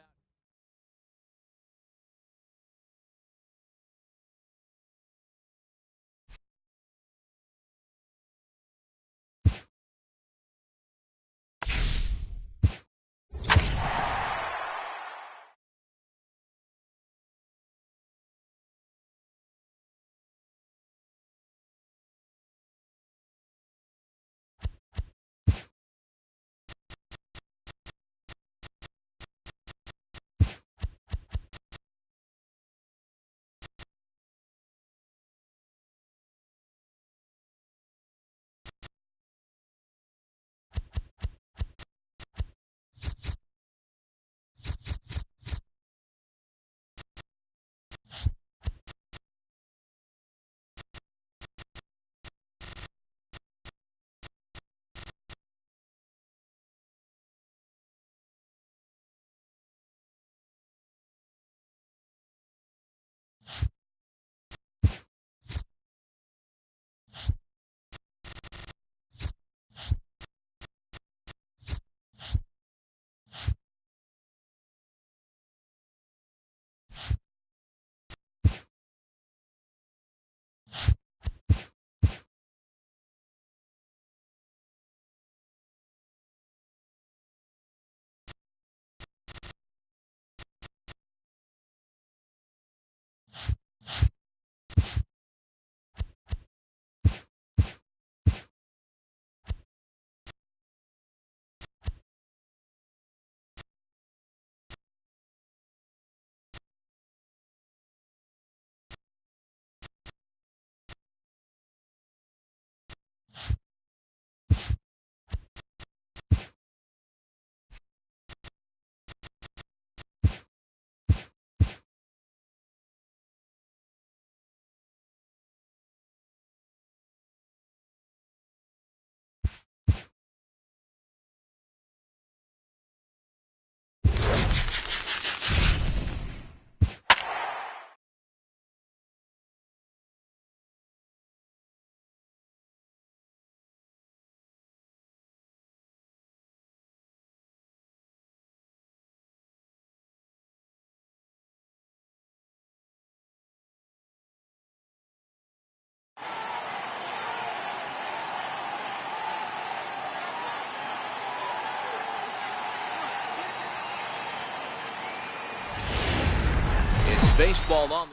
Baseball on.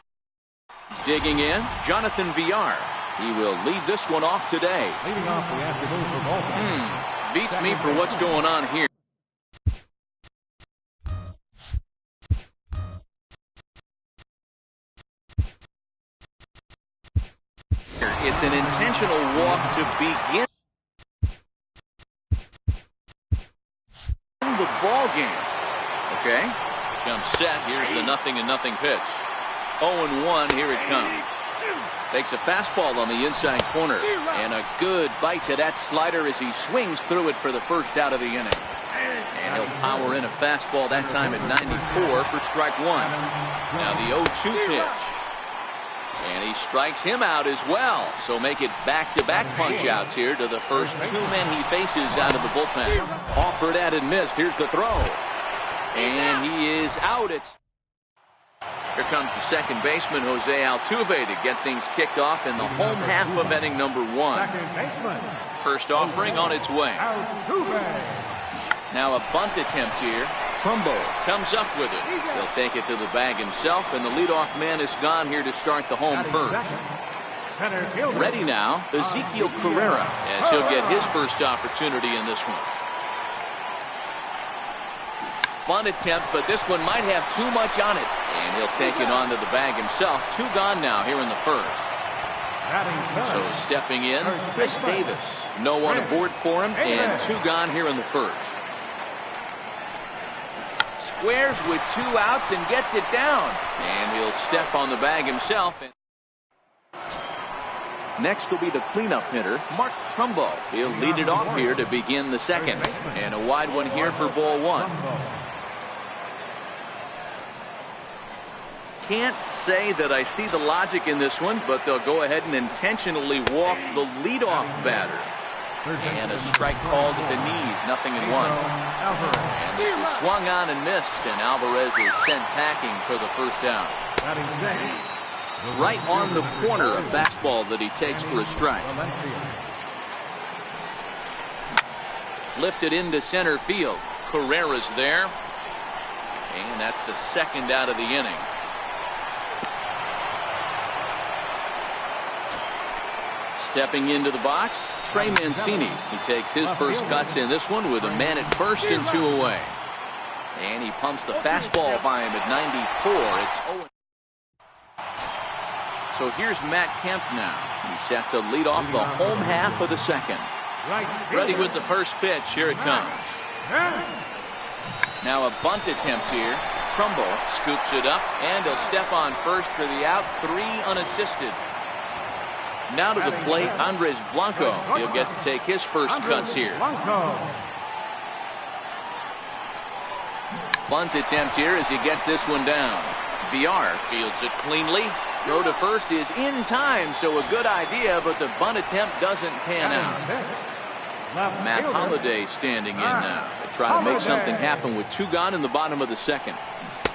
Digging in, Jonathan Villar. He will lead this one off today. Leading off the afternoon for Baltimore. Beats me for what's going on here. It's an intentional walk to begin the ball game. Okay, comes set. Here's the 0-0 pitch. 0-1. Here it comes. Takes a fastball on the inside corner, and a good bite to that slider as he swings through it for the first out of the inning. And he'll power in a fastball that time at 94 for strike one. Now the 0-2 pitch. And he strikes him out as well. So make it back-to-back punch-outs here to the first two men he faces out of the bullpen. Offered at and missed. Here's the throw. And he is out. Here comes the second baseman, Jose Altuve, to get things kicked off in the home half of inning number one. First offering on its way. Now a bunt attempt here. Trumbo comes up with it. He'll take it to the bag himself, and the leadoff man is gone here to start the home first. Ready now, Ezekiel Carrera, as he'll get his first opportunity in this one. Bunt attempt, but this one might have too much on it. And he'll take it onto the bag himself. Two gone now here in the first. So stepping in, Chris Davis. No one aboard for him, and two gone here in the first. Squares with two outs and gets it down. And he'll step on the bag himself. Next will be the cleanup hitter, Mark Trumbo. He'll lead it off here to begin the second. And a wide one here for ball one. Can't say that I see the logic in this one, but they'll go ahead and intentionally walk the leadoff batter. And a strike called at the knees, 0-1. And this is swung on and missed, and Alvarez is sent packing for the first out. Right on the corner, a fastball that he takes for a strike. Lifted into center field. Carrera's there. And that's the second out of the inning. Stepping into the box, Trey Mancini. He takes his first cuts in this one with a man at first and two away. And he pumps the fastball by him at 94. It's 0. So here's Matt Kemp now. He's set to lead off the home half of the second. Ready with the first pitch. Here it comes. Now a bunt attempt here. Trumbo scoops it up, and he'll step on first for the out. 3 unassisted. Now to the plate, Andres Blanco. He'll get to take his first cuts here. Bunt attempt here as he gets this one down. Villar fields it cleanly. Throw to first is in time, so a good idea, but the bunt attempt doesn't pan out. Matt Holliday standing in now to try to make something happen with two gone in the bottom of the second.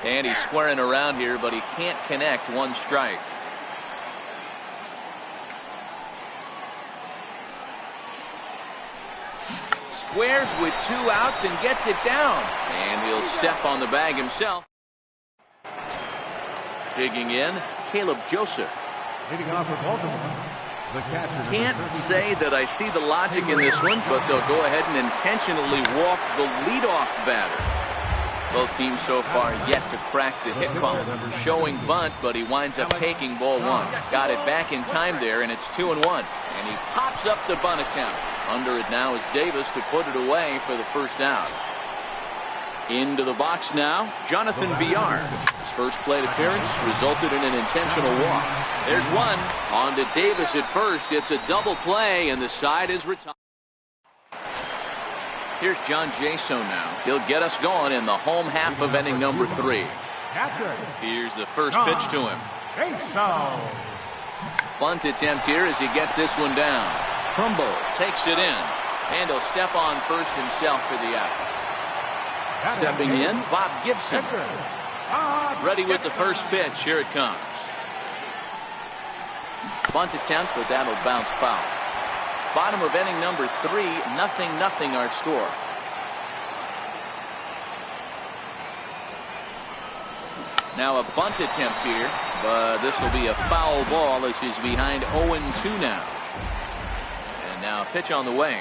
And he's squaring around here, but he can't connect. One strike. Squares with two outs and gets it down. And he'll step on the bag himself. Digging in, Caleb Joseph. Leading off for Baltimore, the catcher. Can't say that I see the logic in this one, but they'll go ahead and intentionally walk the leadoff batter. Both teams so far yet to crack the hit column. Showing bunt, but he winds up taking ball one. Got it back in time there, and it's 2-1. And he pops up the bunt attempt. Under it now is Davis to put it away for the first out. Into the box now, Jonathan Villar. His first plate appearance resulted in an intentional walk. There's one. On to Davis at first. It's a double play, and the side is retired. Here's John Jaso now. He'll get us going in the home half of inning number 3. Here's the first pitch to him. Bunt attempt here as he gets this one down. Trumbo takes it in, and he'll step on first himself for the out. Stepping in, Bob Gibson. Ready with the first pitch. Here it comes. Bunt attempt, but that'll bounce foul. Bottom of inning number 3, 0-0 our score. Now a bunt attempt here, but this will be a foul ball as he's behind 0-2 now. And now a pitch on the way.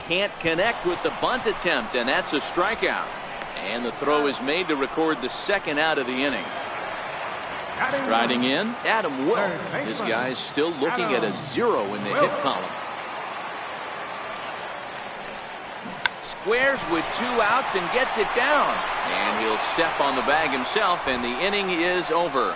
Can't connect with the bunt attempt, and that's a strikeout. And the throw is made to record the second out of the inning. Striding in, Adam Wilk. This guy's still looking at a 0 in the hit column. Squares with 2 outs and gets it down. And he'll step on the bag himself, and the inning is over.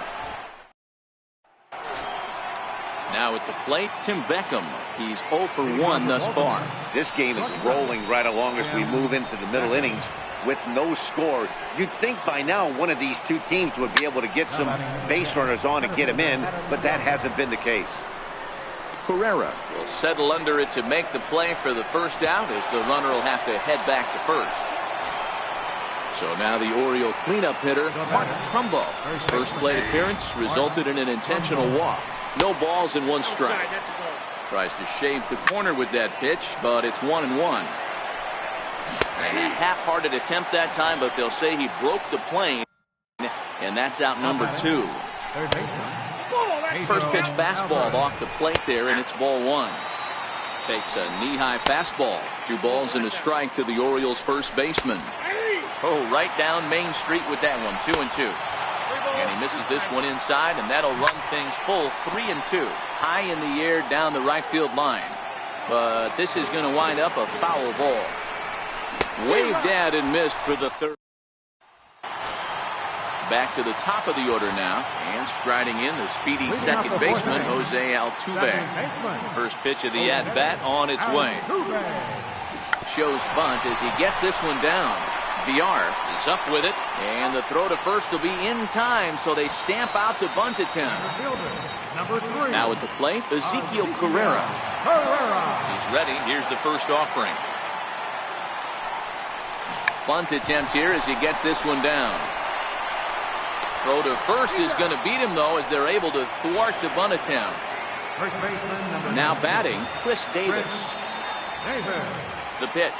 Now at the plate, Tim Beckham. He's 0 for 1 thus far. This game is rolling right along as we move into the middle innings with no score. You'd think by now one of these two teams would be able to get some base runners on and get them in, but that hasn't been the case. Carrera will settle under it to make the play for the first out, as the runner will have to head back to first. So now the Oriole cleanup hitter, Mark Trumbo. His first plate appearance resulted in an intentional walk. No balls and 1 strike. Tries to shave the corner with that pitch, but it's 1-1. And a half-hearted attempt that time, but they'll say he broke the plane, and that's out number 2. First pitch fastball off the plate there, and it's ball 1. Takes a knee-high fastball. 2 balls and a strike to the Orioles' first baseman. Oh, right down Main Street with that one, 2-2. And he misses this one inside, and that'll run things full 3-2. High in the air down the right field line. But this is going to wind up a foul ball. Waved at and missed for the third. Back to the top of the order now, and striding in the speedy second baseman, Jose Altuve. First pitch of the at-bat on its way. Shows bunt as he gets this one down. Villar is up with it, and the throw to first will be in time, so they stamp out the bunt attempt. Now at the plate, Ezekiel Carrera. He's ready. Here's the first offering. Bunt attempt here as he gets this one down. Throw to first is going to beat him, though, as they're able to thwart the bunt attempt. Now batting, Chris Davis. The pitch.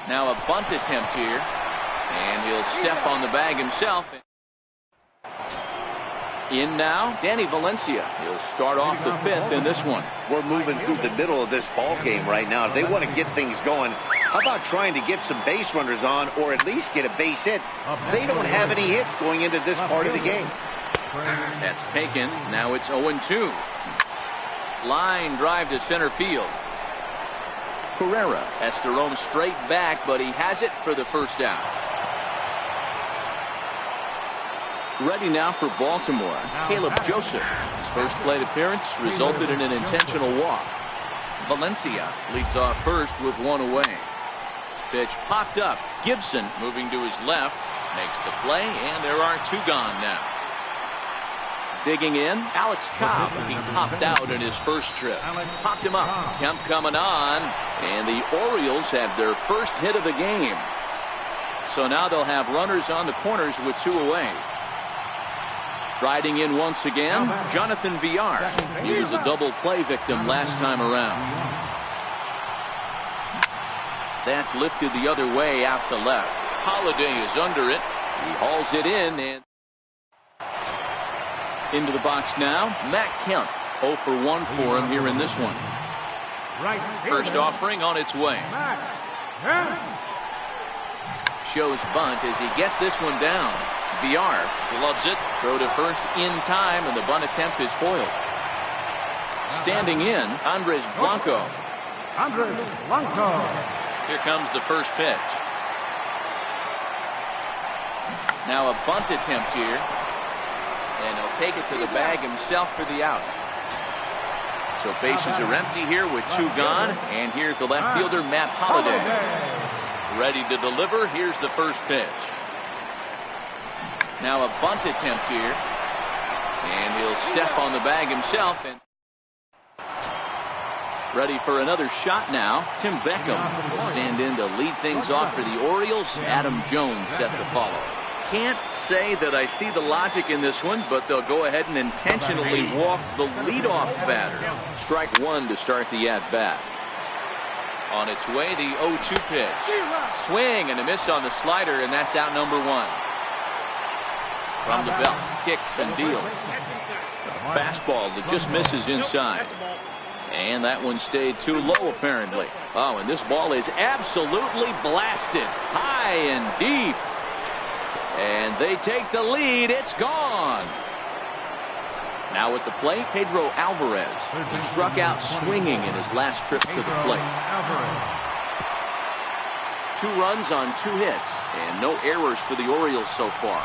Now a bunt attempt here, and he'll step on the bag himself. In now, Danny Valencia. He'll start off the 5th in this one. We're moving through the middle of this ball game right now. If they want to get things going, how about trying to get some base runners on, or at least get a base hit? They don't have any hits going into this part of the game. That's taken. Now it's 0-2. Line drive to center field. Carrera has to roam straight back, but he has it for the first out. Ready now for Baltimore, Caleb Joseph. His first plate appearance resulted in an intentional walk. Valencia leads off first with 1 away. Pitch popped up. Gibson moving to his left makes the play, and there are 2 gone now. Digging in, Alex Cobb. He popped out in his first trip. Popped him up. Kemp coming on, and the Orioles have their first hit of the game. So now they'll have runners on the corners with 2 away. Striding in once again, Jonathan Villar. He was a double play victim last time around. That's lifted the other way out to left. Holiday is under it. He hauls it in, and into the box now, Matt Kemp. 0 for 1 for him here in this one. First offering on its way. Shows bunt as he gets this one down. Villar gloves it. Throw to first in time, and the bunt attempt is foiled. Standing in, Andres Blanco. Here comes the first pitch. Now a bunt attempt here. And he'll take it to the bag himself for the out. So bases are empty here with 2 gone. And here's the left fielder, Matt Holiday. Ready to deliver. Here's the first pitch. Now a bunt attempt here. And he'll step on the bag himself. And ready for another shot now. Tim Beckham will stand in to lead things off for the Orioles. Adam Jones set to follow. Can't say that I see the logic in this one, but they'll go ahead and intentionally walk the leadoff batter. Strike 1 to start the at-bat. On its way, the 0-2 pitch. Swing and a miss on the slider, and that's out number 1. From the belt, kicks and deals. A fastball that just misses inside. And that one stayed too low, apparently. Oh, and this ball is absolutely blasted. High and deep. And they take the lead. It's gone. Now at the plate, Pedro Alvarez. He struck out swinging in his last trip to the plate. 2 runs on 2 hits. And no errors for the Orioles so far.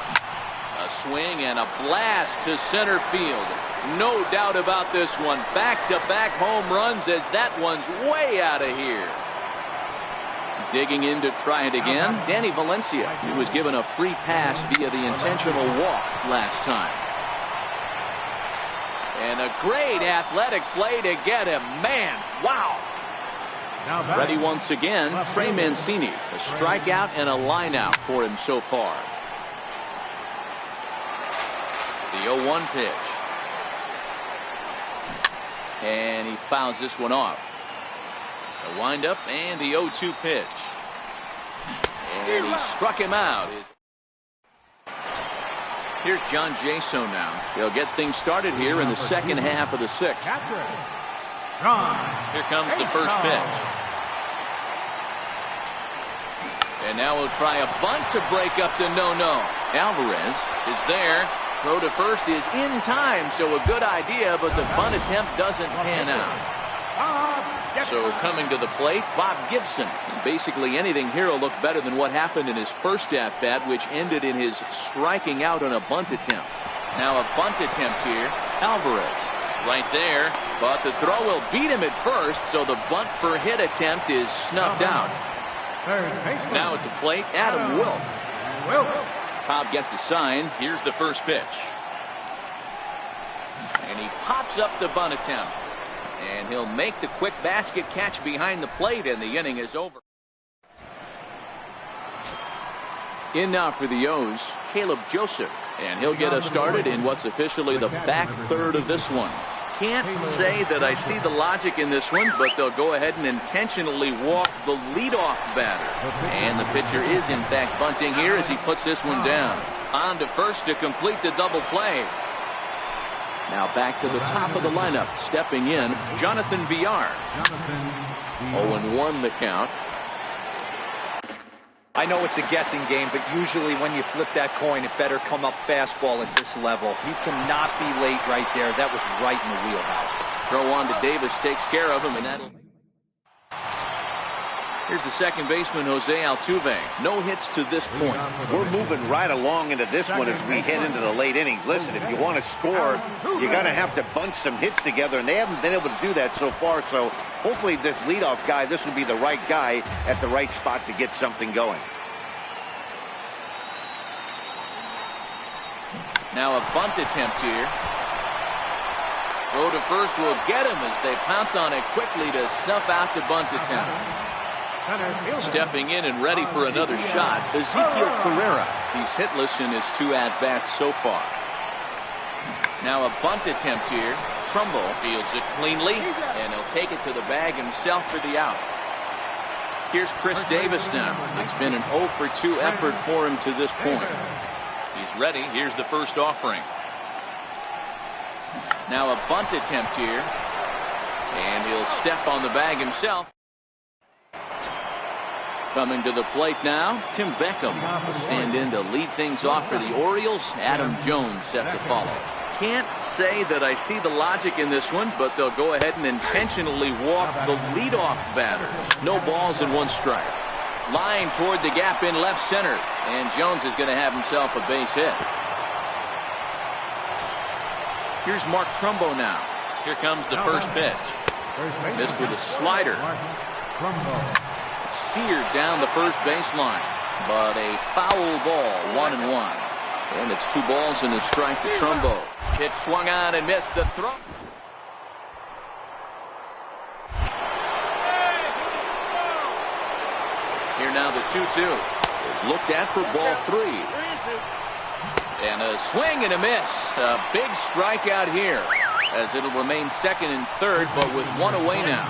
A swing and a blast to center field. No doubt about this one. Back-to-back home runs as that one's way out of here. Digging in to try it again, Danny Valencia. He was given a free pass via the intentional walk last time. And a great athletic play to get him. Man, wow. Ready once again, Trey Mancini. A strikeout and a lineout for him so far. The 0-1 pitch. And he fouls this one off. The windup and the 0-2 pitch. And he struck him out. Here's John Jaso now. They'll get things started here in the second half of the 6th. Here comes the first pitch. And now we'll try a bunt to break up the no-no. Alvarez is there. Throw to first is in time, so a good idea, but the bunt attempt doesn't pan out. So coming to the plate, Bob Gibson. Basically anything here will look better than what happened in his first at-bat, which ended in his striking out on a bunt attempt. Now a bunt attempt here. Alvarez right there, but the throw will beat him at first, so the bunt for hit attempt is snuffed out. Now at the plate, Adam Wilk. Cobb gets the sign. Here's the first pitch. And he pops up the bunt attempt. And he'll make the quick basket catch behind the plate, and the inning is over. In now for the O's, Caleb Joseph. And he'll get us started in what's officially the back third of this one. Can't say that I see the logic in this one, but they'll go ahead and intentionally walk the leadoff batter. And the pitcher is in fact bunting here as he puts this one down. On to first to complete the double play. Now back to the top of the lineup. Stepping in, Jonathan Villar. 0-1 the count. I know it's a guessing game, but usually when you flip that coin, it better come up fastball at this level. He cannot be late right there. That was right in the wheelhouse. Throw on to Davis, takes care of him, and that'll... Here's the second baseman, Jose Altuve. No hits to this point. We're moving right along into this one as we head into the late innings. Listen, if you want to score, you got to have to bunch some hits together, and they haven't been able to do that so far. So hopefully this leadoff guy, this will be the right guy at the right spot to get something going. Now a bunt attempt here. Throw to first will get him as they pounce on it quickly to snuff out the bunt attempt. Stepping in and ready for another shot, Ezekiel Carrera. He's hitless in his 2 at-bats so far. Now a bunt attempt here. Trumbo fields it cleanly, and he'll take it to the bag himself for the out. Here's Chris Davis now. It's been an 0-for-2 effort for him to this point. He's ready. Here's the first offering. Now a bunt attempt here, and he'll step on the bag himself. Coming to the plate now, Tim Beckham will stand in to lead things off for the Orioles. Adam Jones set to follow. Can't say that I see the logic in this one, but they'll go ahead and intentionally walk the leadoff batter. No balls and 1 strike. Line toward the gap in left center, and Jones is going to have himself a base hit. Here's Mark Trumbo now. Here comes the first pitch. Missed with a slider. Seared down the first baseline, but a foul ball, 1-1. And it's 2 balls and a strike to Trumbo. Pitch swung on and missed the throw. Here now the 2-2 is looked at for ball 3. And a swing and a miss. A big strikeout here as it'll remain second and third, but with 1 away now.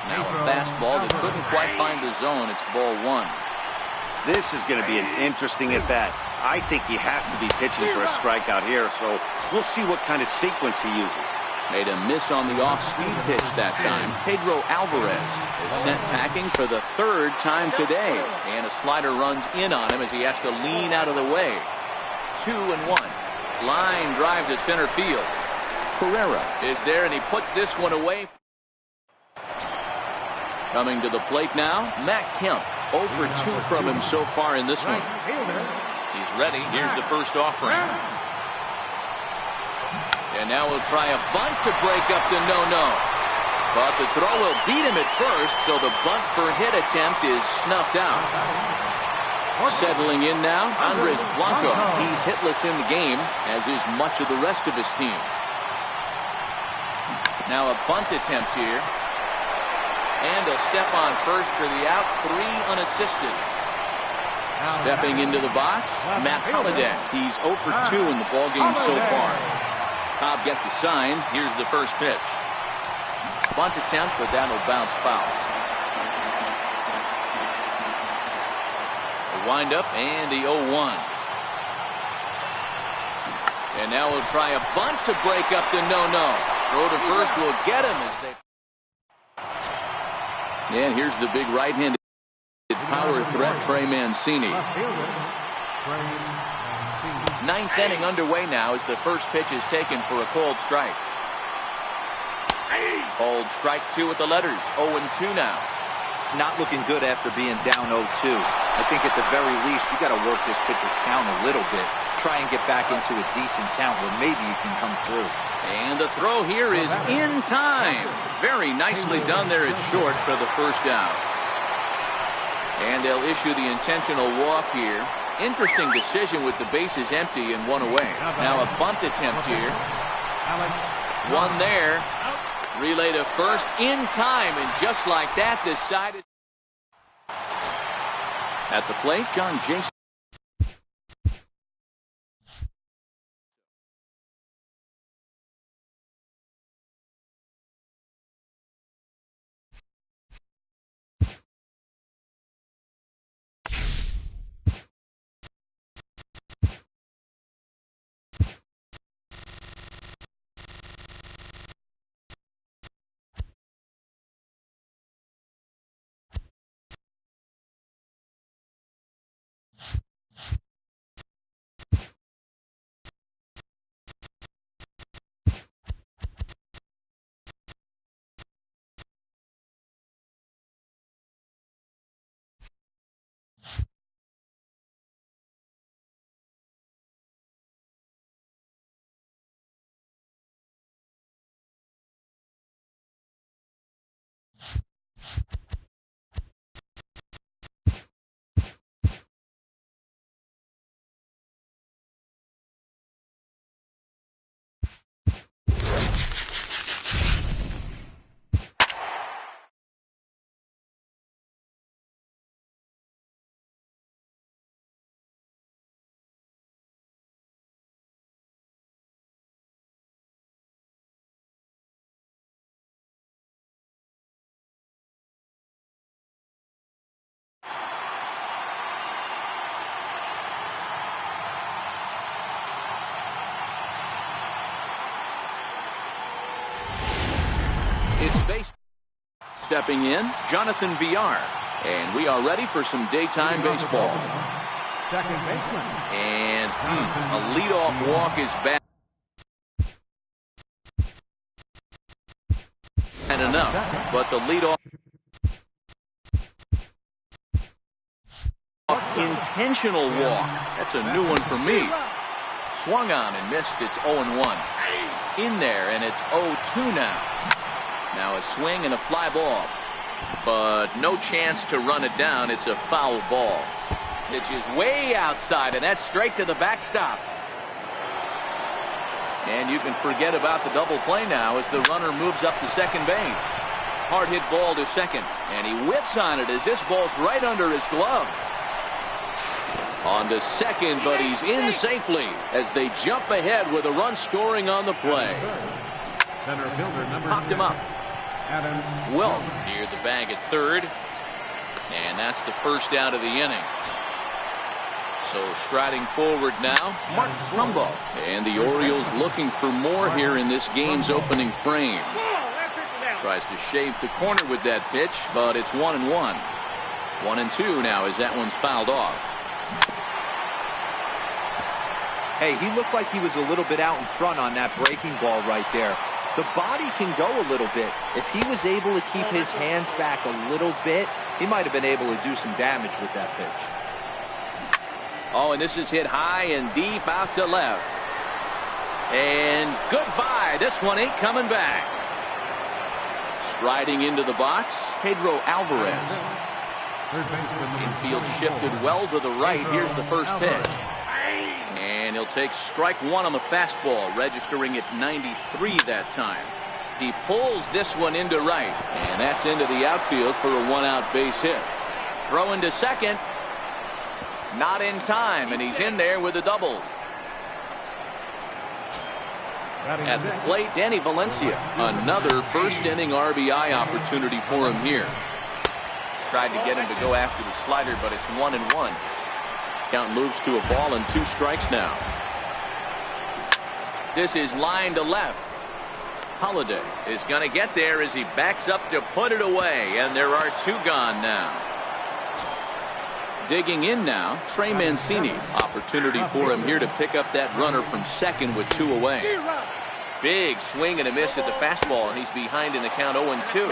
Now a fastball that couldn't quite find the zone. It's ball one. This is going to be an interesting at bat. I think he has to be pitching for a strikeout here, so we'll see what kind of sequence he uses. Made a miss on the off-speed pitch that time. Pedro Alvarez is sent packing for the third time today. And a slider runs in on him as he has to lean out of the way. 2-1. Line drive to center field. Pereira is there, and he puts this one away. Coming to the plate now, Matt Kemp. 0 for 2 from him so far in this one. He's ready. Here's the first offering. And now we'll try a bunt to break up the no-no. But the throw will beat him at first, so the bunt for hit attempt is snuffed out. Settling in now, Andres Blanco. He's hitless in the game, as is much of the rest of his team. Now a bunt attempt here. And a step on first for the out, 3 unassisted. Stepping into the box, Matt Holliday. He's 0 for 2 in the ballgame so far. Cobb gets the sign. Here's the first pitch. Bunt attempt, but that'll bounce foul. A windup and the 0-1. And now we'll try a bunt to break up the no-no. Throw to first will get him as they... And here's the big right-handed power threat, Trey Mancini. Ninth inning underway now as the first pitch is taken for a called strike. Called strike 2 with the letters. 0-2 now. Not looking good after being down 0-2. I think at the very least you got to work this pitcher's count a little bit. Try and get back into a decent count where maybe you can come through. And the throw here is in time. Very nicely done there at short for the first down. And they'll issue the intentional walk here. Interesting decision with the bases empty and 1 away. Now a bunt attempt here. 1 there. Relay to first in time, and just like that decided. At the plate, John Jason. It's base. Stepping in, Jonathan Villar. And we are ready for some daytime baseball. And a leadoff walk is back. And enough, but the leadoff intentional walk. That's a new one for me. Swung on and missed. It's 0-1. In there, and it's 0-2 now. Now a swing and a fly ball. But no chance to run it down. It's a foul ball. Pitch is way outside, and that's straight to the backstop. And you can forget about the double play now as the runner moves up to second base. Hard hit ball to second, and he whiffs on it as this ball's right under his glove. On to second, but he's in safely as they jump ahead with a run scoring on the play. Popped him up. Wilk near the bag at third. And that's the first out of the inning. So striding forward now, Mark Trumbo. And the Orioles looking for more here in this game's opening frame. Tries to shave the corner with that pitch, but it's 1-1. 1-2 now as that one's fouled off. Hey, he looked like he was a little bit out in front on that breaking ball right there. The body can go a little bit. If he was able to keep his hands back a little bit, he might have been able to do some damage with that pitch. Oh, and this is hit high and deep out to left. And goodbye. This one ain't coming back. Striding into the box, Pedro Alvarez. Infield shifted well to the right. Here's the first pitch. And he'll take strike one on the fastball, registering at 93 that time. He pulls this one into right, and that's into the outfield for a one-out base hit. Throw into second. Not in time, and he's in there with a double. At the plate, Danny Valencia. Another first-inning RBI opportunity for him here. Tried to get him to go after the slider, but it's 1-1. Count moves to a ball and 2 strikes now. This is line to left. Holiday is going to get there as he backs up to put it away, and there are 2 gone now. Digging in now, Trey Mancini. Opportunity for him here to pick up that runner from second with 2 away. Big swing and a miss at the fastball, and he's behind in the count 0-2.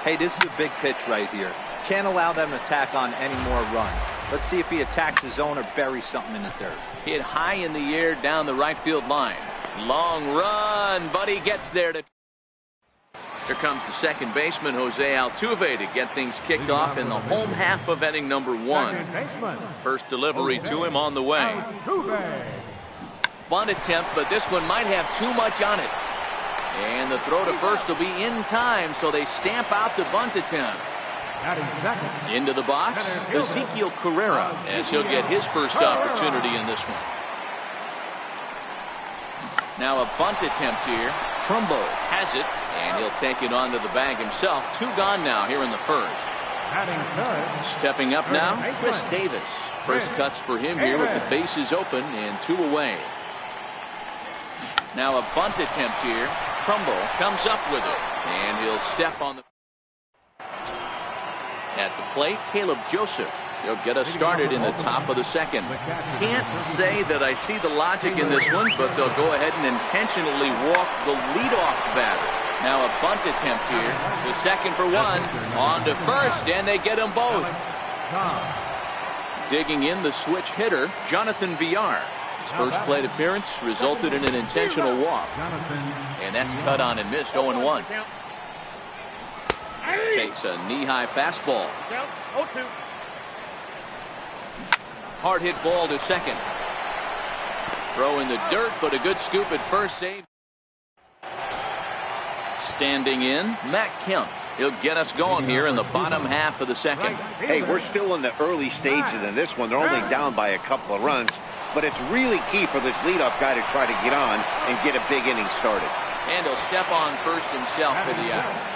Hey, this is a big pitch right here. Can't allow them to tack on any more runs. Let's see if he attacks his zone or buries something in the dirt. Hit high in the air down the right field line. Long run, but he gets there to. Here comes the second baseman, Jose Altuve, to get things kicked off in the home half of inning number 1. First delivery to him on the way. Bunt attempt, but this one might have too much on it. And the throw to first will be in time, so they stamp out the bunt attempt. Into the box, Ezekiel Carrera, as he'll get his first opportunity in this one. Now a bunt attempt here. Trumbo has it, and he'll take it onto the bag himself. 2 gone now here in the first. Stepping up now, Chris Davis. First cuts for him here with the bases open and 2 away. Now a bunt attempt here. Trumbo comes up with it, and he'll step on the. At the plate, Caleb Joseph. He'll get us started in the top of the second. Can't say that I see the logic in this one, but they'll go ahead and intentionally walk the leadoff batter. Now a bunt attempt here. The second for 1. On to first, and they get them both. Digging in the switch hitter, Jonathan Villar. His first plate appearance resulted in an intentional walk. And that's cut on and missed, 0-1. Takes a knee-high fastball. Hard hit ball to second. Throw in the dirt, but a good scoop at first. Save. Standing in, Matt Kemp. He'll get us going here in the bottom half of the second. Hey, we're still in the early stages in this one. They're only down by a couple of runs, but it's really key for this leadoff guy to try to get on and get a big inning started. And he'll step on first himself for the out.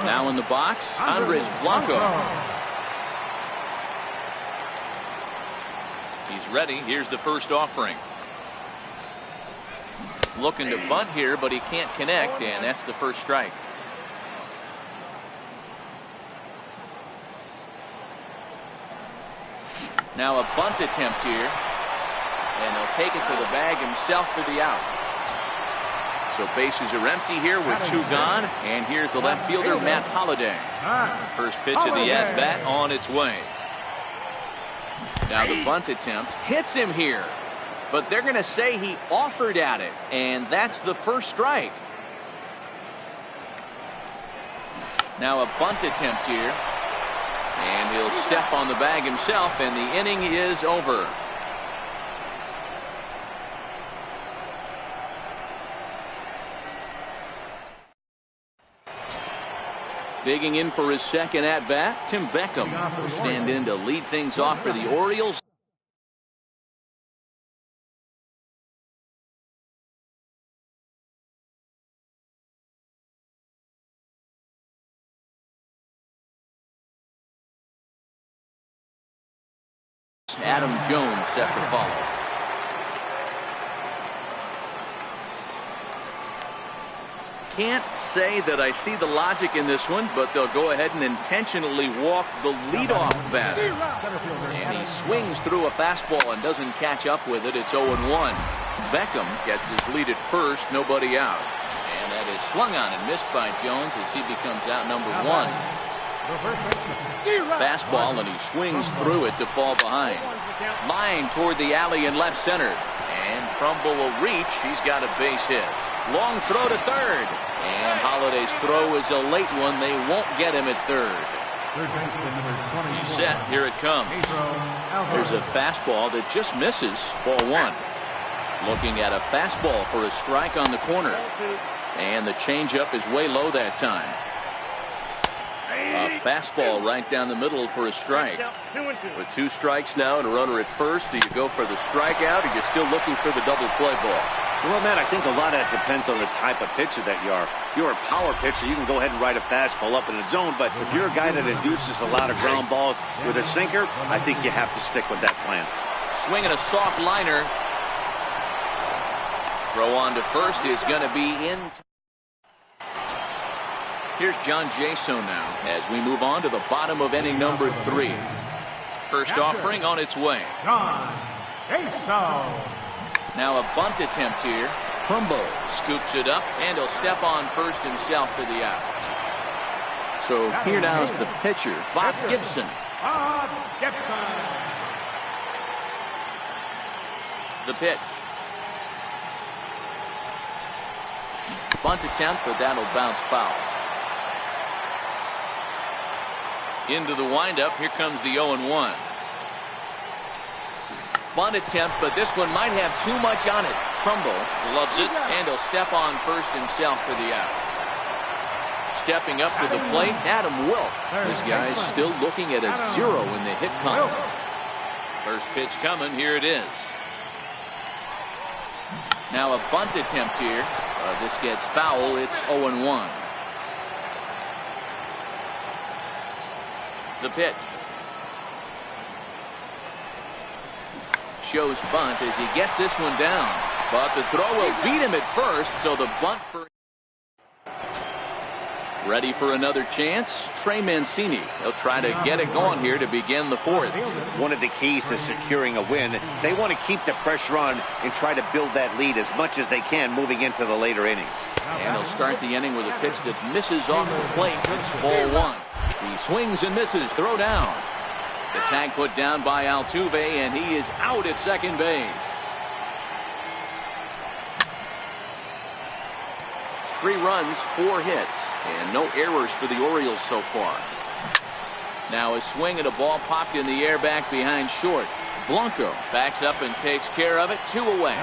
Now in the box, Andres Blanco. He's ready. Here's the first offering. Looking to bunt here, but he can't connect, and that's the first strike. Now a bunt attempt here, and he'll take it to the bag himself for the out. So bases are empty here with 2 gone, and here's the left fielder, Matt Holliday. First pitch of the at-bat on its way. Now the bunt attempt hits him here, but they're going to say he offered at it, and that's the first strike. Now a bunt attempt here, and he'll step on the bag himself, and the inning is over. Digging in for his second at-bat, Tim Beckham will stand in to lead things off for the Orioles. Adam Jones set to follow. Can't say that I see the logic in this one, but they'll go ahead and intentionally walk the leadoff batter. And he swings through a fastball and doesn't catch up with it. It's 0-1. Beckham gets his lead at first, nobody out. And that is swung on and missed by Jones as he becomes out number 1. Fastball, and he swings through it to fall behind. Line toward the alley in left center. And Trumbull will reach. He's got a base hit. Long throw to third. And Holliday's throw is a late one. They won't get him at third. He's set. Here it comes. There's a fastball that just misses. Ball 1. Looking at a fastball for a strike on the corner. And the changeup is way low that time. A fastball right down the middle for a strike. With 2 strikes now and a runner at first, do you go for the strikeout, or are you still looking for the double play ball? Well, Matt, I think a lot of that depends on the type of pitcher that you are. If you're a power pitcher, you can go ahead and ride a fastball up in the zone, but if you're a guy that induces a lot of ground balls with a sinker, I think you have to stick with that plan. Swinging a soft liner. Throw on to first is going to be in. Here's John Jaso now as we move on to the bottom of inning number 3. First offering on its way. John Jaso. Now a bunt attempt here. Trumbull scoops it up, and he'll step on first himself for the out. So here now is the pitcher, Bob Gibson. Bob Gibson. The pitch. Bunt attempt, but that'll bounce foul. Into the windup. Here comes the 0-1. Bunt attempt, but this one might have too much on it. Trumbull loves it, and he'll step on first himself for the out. Stepping up to the plate, Adam Wilk. This guy's still looking at a 0 in the hit column. First pitch coming. Here it is. Now a bunt attempt here. This gets foul. It's 0-1. The pitch. Shows bunt as he gets this one down. But the throw will beat him at first, so the bunt for... Ready for another chance? Trey Mancini. He'll try to get it going here to begin the 4th. One of the keys to securing a win, they want to keep the pressure on and try to build that lead as much as they can moving into the later innings. And he'll start the inning with a pitch that misses off the plate. It's ball 1. He swings and misses. Throw down. The tag put down by Altuve, and he is out at second base. 3 runs, 4 hits, and no errors for the Orioles so far. Now a swing and a ball popped in the air back behind short. Blanco backs up and takes care of it. 2 away.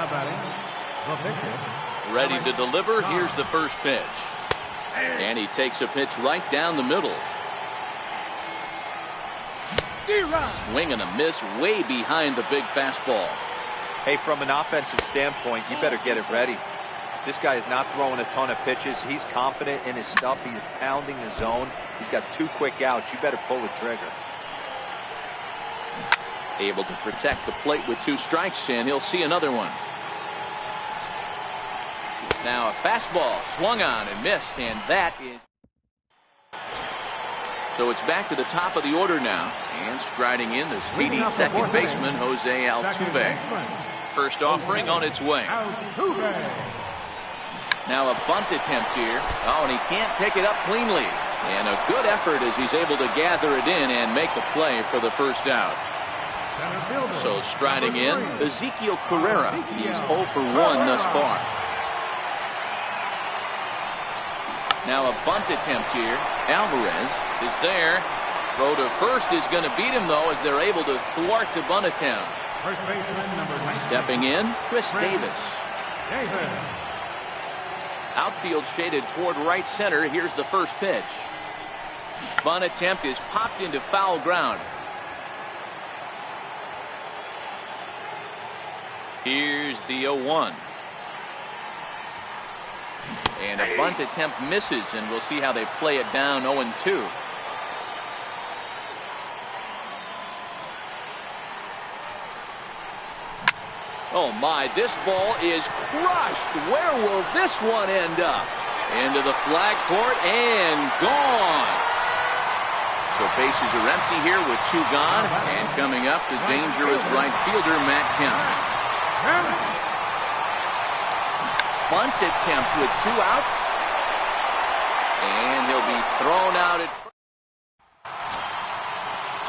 Ready to deliver. Here's the first pitch. And he takes a pitch right down the middle. Swing and a miss way behind the big fastball. Hey, from an offensive standpoint, you better get it ready. This guy is not throwing a ton of pitches. He's confident in his stuff. He's pounding the zone. He's got 2 quick outs. You better pull the trigger. Able to protect the plate with 2 strikes, and he'll see another one. Now a fastball swung on and missed, and that is... So it's back to the top of the order now, and striding in the speedy second baseman, Jose Altuve. First offering on its way. Now a bunt attempt here. Oh, and he can't pick it up cleanly. And a good effort as he's able to gather it in and make the play for the first out. So striding in, Ezekiel Carrera. He's 0 for 1 thus far. Now a bunt attempt here. Alvarez is there. Throw to first is going to beat him, though, as they're able to thwart the bunt attempt. Stepping in, Chris Davis. Outfield shaded toward right center. Here's the first pitch. Bunt attempt is popped into foul ground. Here's the 0-1. And a bunt attempt misses, and we'll see how they play it down. 0-2. Oh my, this ball is crushed. Where will this one end up? Into the flag court and gone. So bases are empty here with 2 gone. And coming up, the dangerous right fielder, Matt Kemp. Bunt attempt with 2 outs. And he'll be thrown out at first.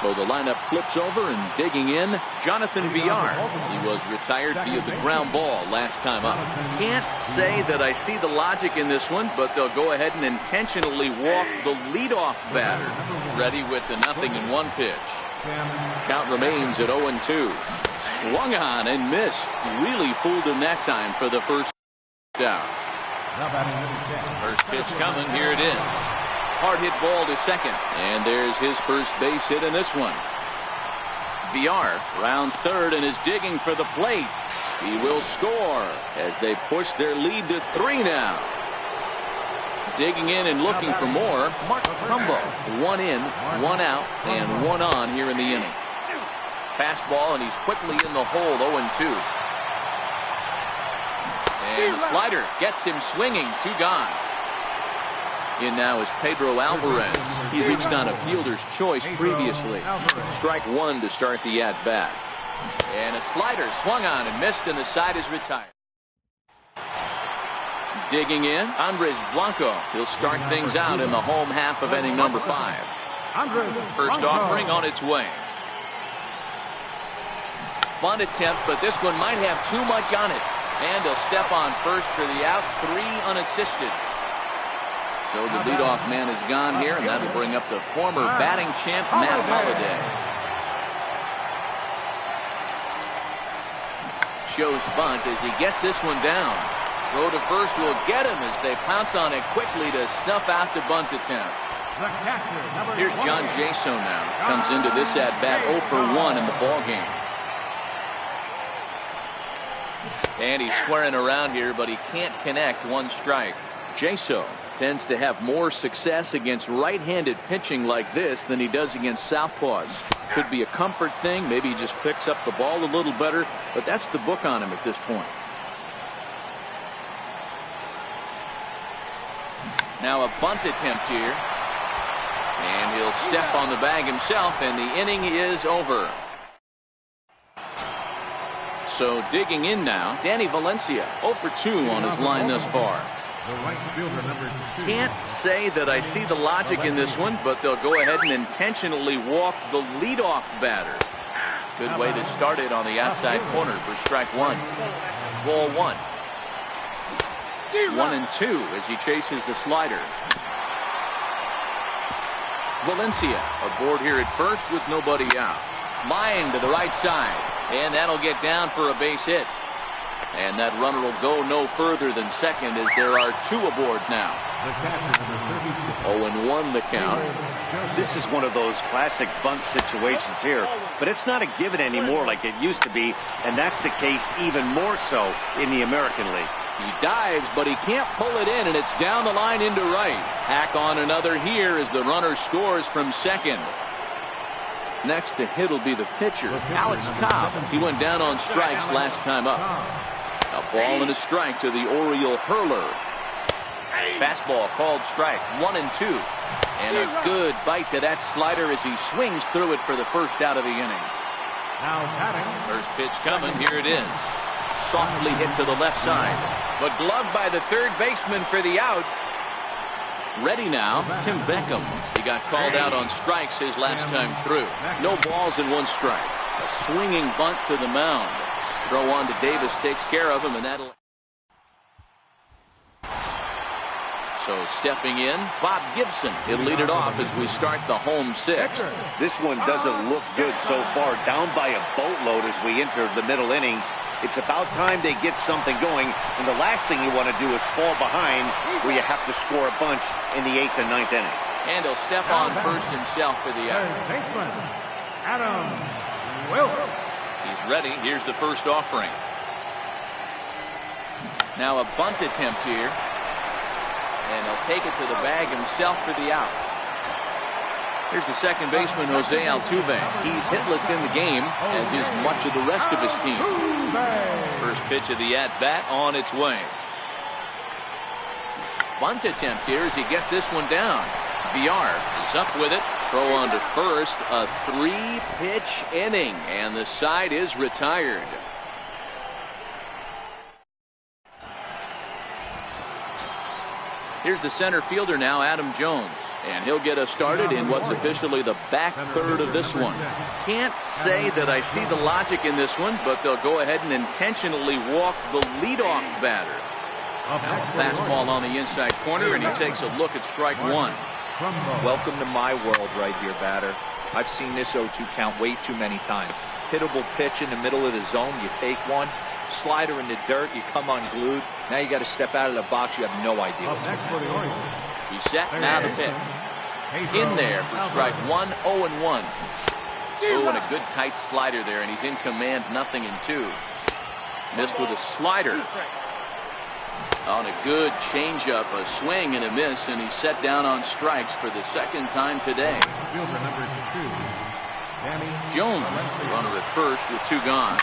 So the lineup flips over and digging in, Jonathan Villar. He was retired via the ground ball last time up. Can't say that I see the logic in this one, but they'll go ahead and intentionally walk the leadoff batter. Ready with the 0-1 pitch. Count remains at 0-2. Swung on and missed. Really fooled him that time for the first down. First pitch coming. Here it is. Hard hit ball to second. And there's his first base hit in this one. Villar rounds third and is digging for the plate. He will score as they push their lead to 3 now. Digging in and looking for more, Mark Trumbo. 1 in, 1 out, and 1 on here in the inning. Fastball, and he's quickly in the hole, 0-2. And the slider gets him swinging, 2 gone. In now is Pedro Alvarez. He reached on a fielder's choice previously. Strike 1 to start the at-bat. And a slider swung on and missed, and the side is retired. Digging in, Andres Blanco. He'll start things out in the home half of inning number 5. First offering on its way. Bunt attempt, but this one might have too much on it. And he'll step on first for the out, 3 unassisted. So the leadoff man is gone here, and that'll bring up the former batting champ, Matt Holliday. Shows bunt as he gets this one down. Throw to first will get him as they pounce on it quickly to snuff out the bunt attempt. Here's John Jaso now. Comes into this at-bat 0 for 1 in the ballgame. And he's squaring around here, but he can't connect. 1 strike. Jaso tends to have more success against right-handed pitching like this than he does against southpaws. Could be a comfort thing. Maybe he just picks up the ball a little better, but that's the book on him at this point. Now a bunt attempt here. And he'll step on the bag himself, and the inning is over. So digging in now, Danny Valencia, 0 for 2 on his line thus far. Can't say that I see the logic in this one, but they'll go ahead and intentionally walk the leadoff batter. Good way to start it on the outside corner for strike 1. Ball 1. 1-2 as he chases the slider. Valencia aboard here at first with nobody out. Line to the right side, and that'll get down for a base hit. And that runner will go no further than second as there are 2 aboard now. 0-1 the count. This is one of those classic bunt situations here, but it's not a given anymore like it used to be, and that's the case even more so in the American League. He dives, but he can't pull it in, and it's down the line into right. Hack on another here as the runner scores from second. Next to hit will be the pitcher, Alex Cobb. He went down on strikes last time up. A ball and a strike to the Oriole hurler. Fastball called strike, 1-2. And a good bite to that slider as he swings through it for the first out of the inning. First pitch coming, here it is. Softly hit to the left side, but gloved by the third baseman for the out. Ready now, Tim Beckham. He got called out on strikes his last time through. No balls and 1 strike. A swinging bunt to the mound. Throw on to Davis takes care of him, and that'll... So stepping in, Bob Gibson. He'll lead it off as we start the home 6th. This one doesn't look good so far. Down by a boatload as we enter the middle innings. It's about time they get something going, and the last thing you want to do is fall behind where you have to score a bunch in the 8th and 9th inning. And he'll step on first himself for the out. Adam Wilson. He's ready. Here's the first offering. Now a bunt attempt here. And he'll take it to the bag himself for the out. Here's the second baseman, Jose Altuve. He's hitless in the game, as is much of the rest of his team. First pitch of the at-bat on its way. Bunt attempt here as he gets this one down. Villar is up with it. Throw on to first. A 3-pitch inning, and the side is retired. Here's the center fielder now, Adam Jones. And he'll get us started in what's officially the back third of this one. Can't say that I see the logic in this one, but they'll go ahead and intentionally walk the leadoff batter. Fastball on the inside corner, and he takes a look at strike one. Welcome to my world right here, batter. I've seen this 0-2 count way too many times. Hittable pitch in the middle of the zone, you take one. Slider in the dirt, you come unglued. Now you got to step out of the box. You have no idea what's going on. He's set, now the pitch. In there for strike one, 0-1. Oh, and a good tight slider there, and he's in command, 0-2. Missed with a slider. On a good changeup, a swing and a miss, and he's set down on strikes for the second time today. Jones, the runner at first with 2 gone.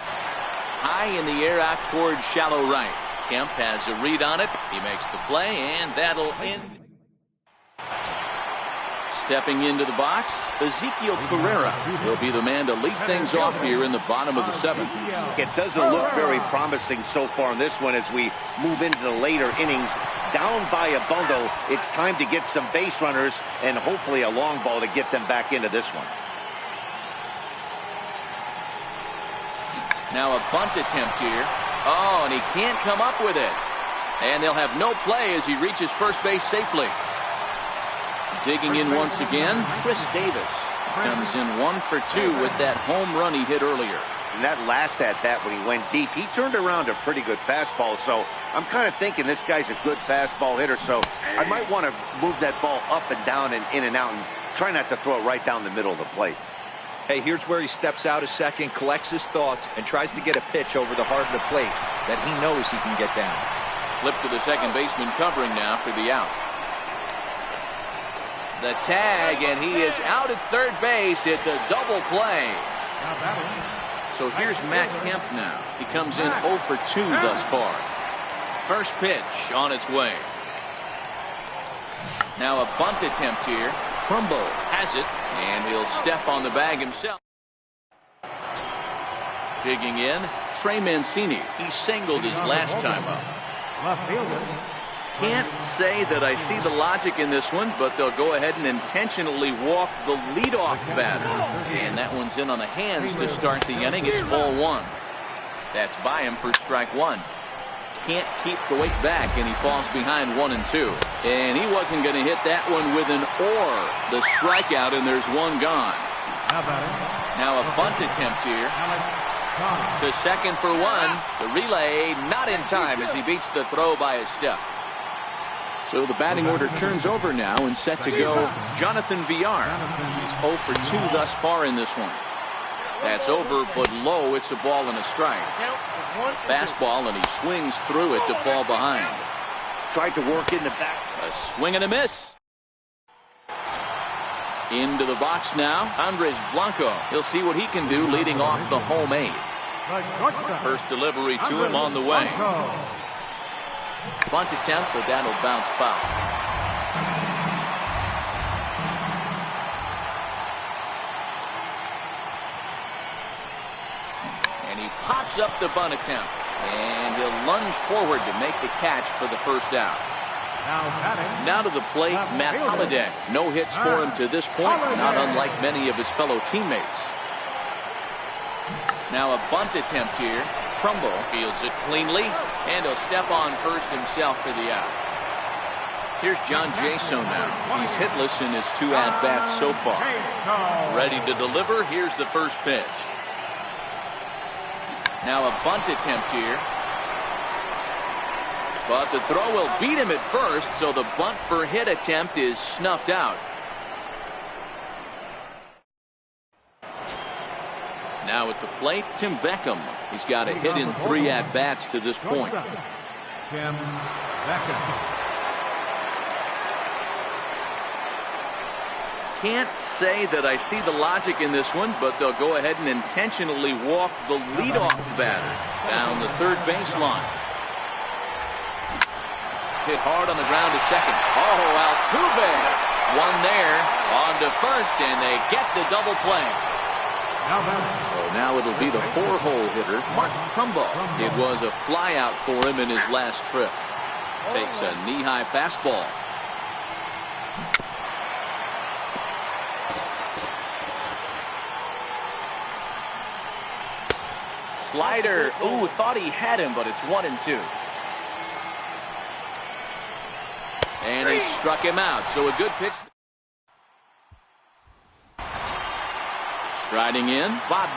High in the air out towards shallow right. Kemp has a read on it. He makes the play, and that'll end. Stepping into the box, Ezekiel Carrera will be the man to lead things off here in the bottom of the 7th. It doesn't look very promising so far in this one as we move into the later innings. Down by a bundle, it's time to get some base runners and hopefully a long ball to get them back into this one. Now a bunt attempt here. Oh, and he can't come up with it. And they'll have no play as he reaches first base safely. Digging in once again, Chris Davis comes in 1 for 2 with that home run he hit earlier. And that last at-bat when he went deep, he turned around a pretty good fastball. So I'm kind of thinking this guy's a good fastball hitter. So I might want to move that ball up and down and in and out and try not to throw it right down the middle of the plate. Hey, here's where he steps out a second, collects his thoughts, and tries to get a pitch over the heart of the plate that he knows he can get down. Flip to the second baseman covering now for the out. The tag, and he is out at third base. It's a double play. So here's Matt Kemp now. He comes in 0 for 2 thus far. First pitch on its way. Now a bunt attempt here. Trumbo has it, and he'll step on the bag himself. Digging in, Trey Mancini. He singled his last time up. Left fielder. Can't say that I see the logic in this one, but they'll go ahead and intentionally walk the leadoff batter. And that one's in on the hands to start the inning. It's ball 1. That's by him for strike 1. Can't keep the weight back, and he falls behind 1 and 2. And he wasn't going to hit that one with an or. The strikeout, and there's 1 gone. Now a bunt attempt here. To second for 1. The relay not in time as he beats the throw by a step. So the batting order turns over now and set to go Jonathan Villar. He's 0 for 2 thus far in this one. That's over, but low. It's a ball and a strike. Fastball, and he swings through it to fall behind. Tried to work in the back. A swing and a miss. Into the box now, Andres Blanco. He'll see what he can do leading off the home 8. First delivery to him on the way. Bunt attempt, but that'll bounce foul. And he pops up the bunt attempt. And he'll lunge forward to make the catch for the first out. Now to the plate, Matt Holliday. No hits for him to this point, not unlike many of his fellow teammates. Now a bunt attempt here. Trumbo fields it cleanly, and he'll step on first himself for the out. Here's John Jaso now. He's hitless in his 2 at-bats so far. Ready to deliver. Here's the first pitch. Now a bunt attempt here. But the throw will beat him at first, so the bunt for hit attempt is snuffed out. Now at the plate, Tim Beckham. He's got a hit in 3 at-bats to this point. Tim Beckham. can't say that I see the logic in this one, but they'll go ahead and intentionally walk the leadoff batter down the third baseline. Hit hard on the ground to second. Oh, Altuve. One there on to first, and they get the double play. So now it'll be the 4-hole hitter, Mark Trumbo. It was a flyout for him in his last trip. Takes a knee-high fastball. Slider. Ooh, thought he had him, but it's 1-2. And he struck him out. So a good pitch. Striding in, Bob.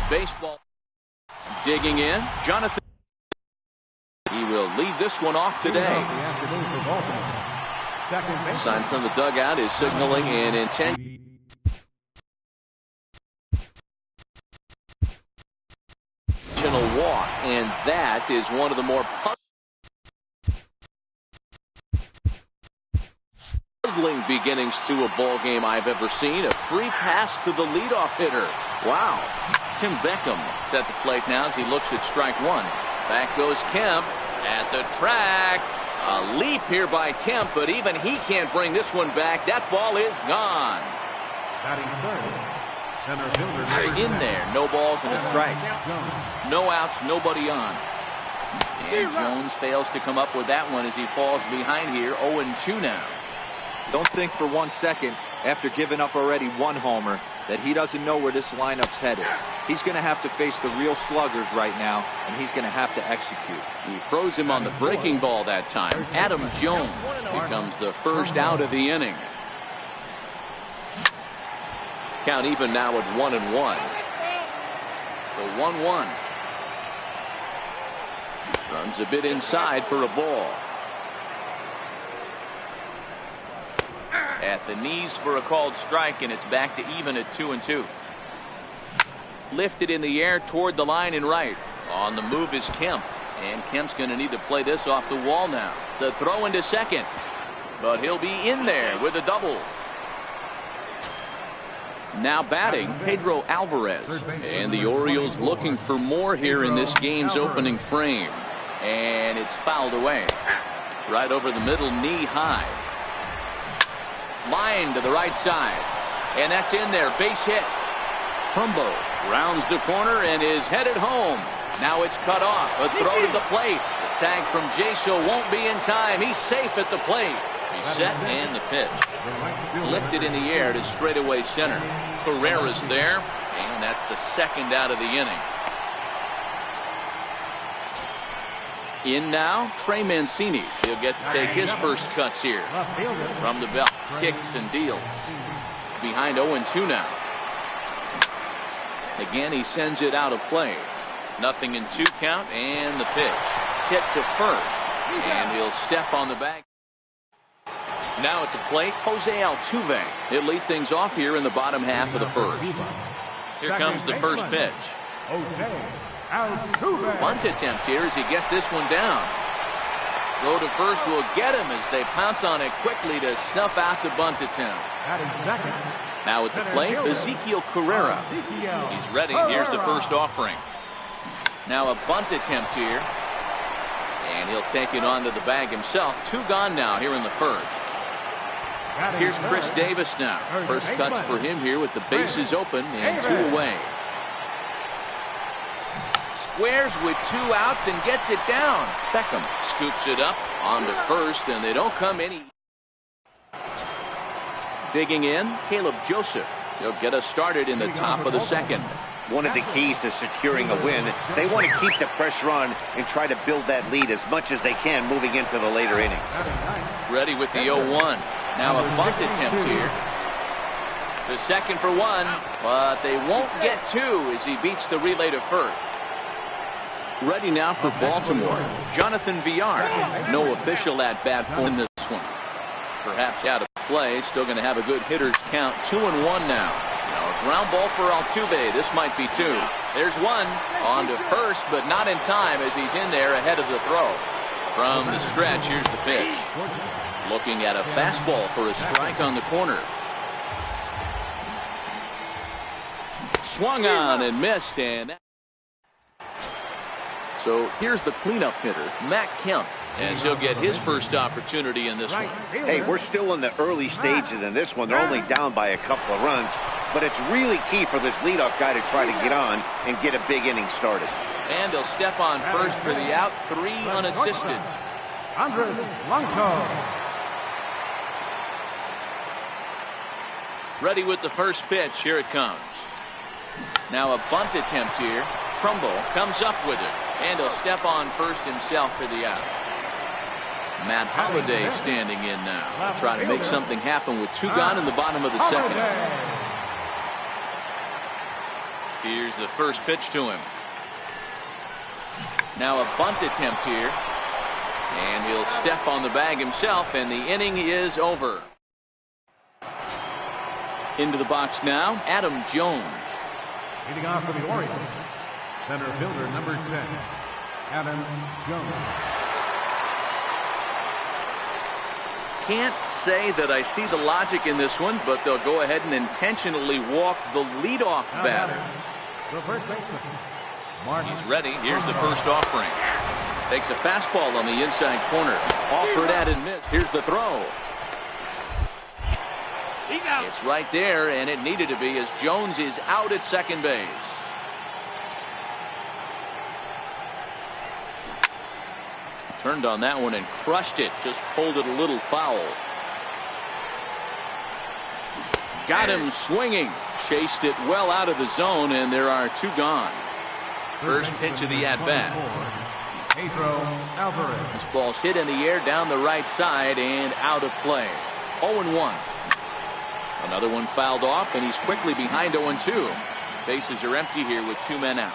Baseball. Digging in, Jonathan. He will lead this one off today. Sign from the dugout is signaling an intentional walk, and that is one of the more puzzling beginnings to a ball game I've ever seen. A free pass to the leadoff hitter. Wow. Tim Beckham is at the plate now as he looks at strike one. Back goes Kemp at the track. A leap here by Kemp, but even he can't bring this one back. That ball is gone. In there, no balls and a strike. No outs, nobody on. And Jones fails to come up with that one as he falls behind here. 0-2 now. Don't think for 1 second, after giving up already one homer, that he doesn't know where this lineup's headed. He's going to have to face the real sluggers right now, and he's going to have to execute. He froze him on the breaking ball that time. Adam Jones becomes the first out of the inning. Count even now at 1-1. So 1-1. Runs a bit inside for a ball. At the knees for a called strike, and it's back to even at 2-2. Lifted in the air toward the line and right. On the move is Kemp, and Kemp's going to need to play this off the wall now. The throw into second, but he'll be in there with a double. Now batting, Pedro Alvarez, and the Orioles looking for more here in this game's opening frame, and it's fouled away. Right over the middle, knee high. Line to the right side, and that's in there. Base hit. Trumbo rounds the corner and is headed home. Now it's cut off. A throw to the plate. The tag from Jaso won't be in time. He's safe at the plate. He's set and the pitch. Lifted in the air to straightaway center. Carrera's there, and that's the second out of the inning. In now, Trey Mancini. He'll get to take his first cuts here. From the belt, kicks and deals. Behind 0-2 now. Again, he sends it out of play. 0-2 count, and the pitch. Hit to first, and he'll step on the bag. Now at the plate, Jose Altuve. He'll lead things off here in the bottom half of the first. Here comes the first pitch. Bunt attempt here as he gets this one down. Throw to first will get him as they pounce on it quickly to snuff out the bunt attempt. Now at the plate, Ezekiel Carrera. He's ready. Here's the first offering. Now a bunt attempt here. And he'll take it onto the bag himself. 2 gone now here in the first. Here's Chris Davis now. First cuts for him here with the bases open and 2 away. Squares with 2 outs and gets it down. Beckham scoops it up onto first, and they don't come any. Digging in, Caleb Joseph. He'll get us started in the top of the second. One of the keys to securing a win, they want to keep the pressure on and try to build that lead as much as they can moving into the later innings. Ready with the 0-1. Now a bunt attempt here. The second for 1, but they won't get 2 as he beats the relay to first. Ready now for Baltimore, Jonathan Villar. No official at bat for this one. Perhaps out of play, still going to have a good hitter's count. 2-1 now. Now a ground ball for Altuve. This might be 2. There's 1 on to first, but not in time as he's in there ahead of the throw. From the stretch, here's the pitch. Looking at a fastball for a strike on the corner. Swung on and missed, and so here's the cleanup hitter, Matt Kemp, as he'll get his first opportunity in this one. Hey, we're still in the early stages in this one. They're only down by a couple of runs, but it's really key for this leadoff guy to try to get on and get a big inning started. And he'll step on first for the out, 3 unassisted. Ready with the first pitch. Here it comes. Now a bunt attempt here. Trumbull comes up with it, and he'll step on first himself for the out. Matt Holliday standing in now. Try to make something happen with 2 gone in the bottom of the second. Here's the first pitch to him. Now a bunt attempt here, and he'll step on the bag himself, and the inning is over. Into the box now, Adam Jones. Leading off for the Orioles, center fielder number 10, Adam Jones. Can't say that I see the logic in this one, but they'll go ahead and intentionally walk the leadoff batter. The first baseman. He's ready. Here's the first offering. Takes a fastball on the inside corner. Offered at and missed. Here's the throw. He's out. It's right there, and it needed to be as Jones is out at second base. Turned on that one and crushed it. Just pulled it a little foul. Got him swinging. Chased it well out of the zone, and there are 2 gone. First pitch of the at-bat. This ball's hit in the air down the right side and out of play. 0-1. Another one fouled off, and he's quickly behind 0-2. Bases are empty here with 2 men out.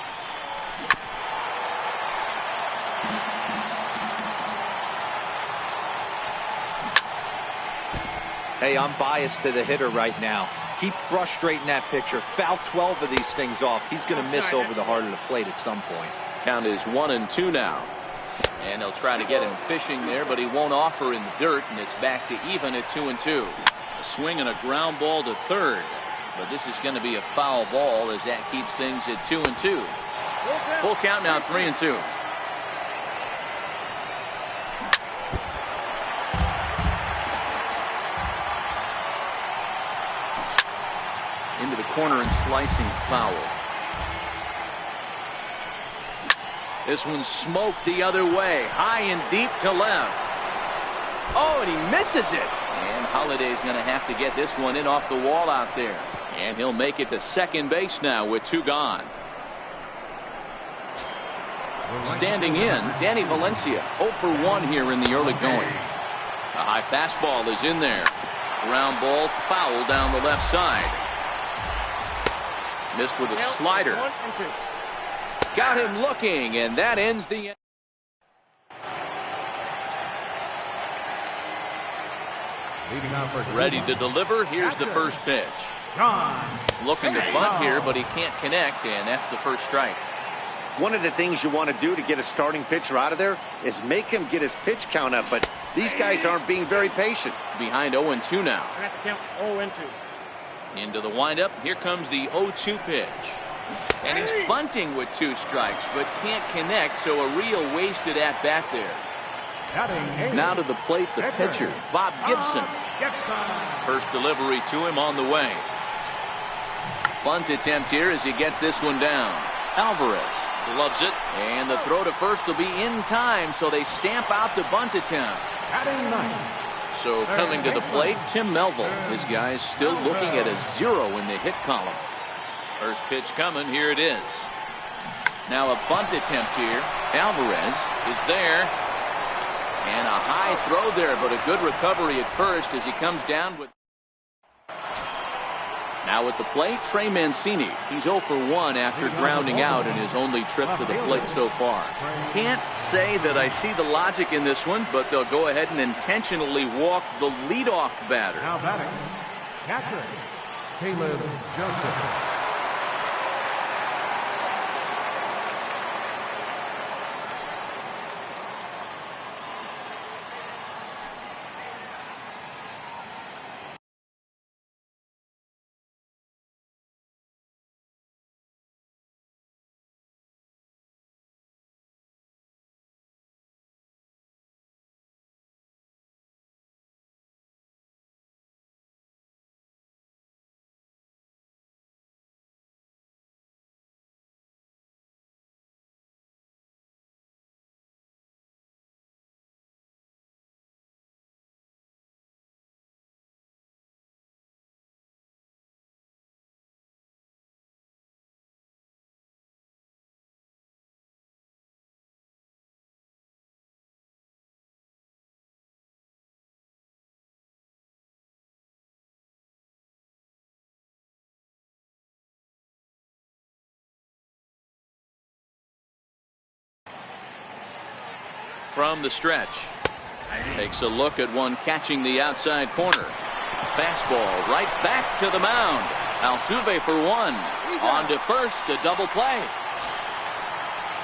Hey, I'm biased to the hitter right now. Keep frustrating that pitcher. Foul 12 of these things off. He's going to miss over the heart of the plate at some point. Count is 1-2 now. And they'll try to get him fishing there, but he won't offer in the dirt, and it's back to even at 2-2. A swing and a ground ball to third, but this is going to be a foul ball as that keeps things at 2-2. Full count now, 3-2. Into the corner and slicing foul. This one's smoked the other way, high and deep to left. Oh, and he misses it. And Holiday's going to have to get this one in off the wall out there. And he'll make it to second base now with 2 gone. Standing in, Danny Valencia, 0 for 1 here in the early going. A high fastball is in there. Ground ball foul down the left side. Missed with a slider. 1 and 2. Got him looking, and that ends the end. Leading off for Ready to deliver. Here's the first pitch. Looking to bunt here, but he can't connect, and that's the first strike. One of the things you want to do to get a starting pitcher out of there is make him get his pitch count up, but these guys aren't being very patient. Behind 0-2 now. We're going to have to count 0 and 2. Into the windup. Here comes the 0-2 pitch. And he's bunting with 2 strikes, but can't connect, so a real wasted at-bat there. Now to the plate, the pitcher, Bob Gibson. First delivery to him on the way. Bunt attempt here as he gets this one down. Alvarez loves it, and the throw to first will be in time, so they stamp out the bunt attempt. So coming to the plate, Tim Melville. This guy's still looking at a 0 in the hit column. First pitch coming, here it is. Now a bunt attempt here. Alvarez is there. And a high throw there, but a good recovery at first as he comes down with. Now at the plate, Trey Mancini. He's 0 for 1 after grounding out in his only trip to the plate so far. Can't say that I see the logic in this one, but they'll go ahead and intentionally walk the leadoff batter. Now batting, catcher, Caleb Joseph. From the stretch. Takes a look at one catching the outside corner. Fastball right back to the mound. Altuve for 1. On to first, a double play.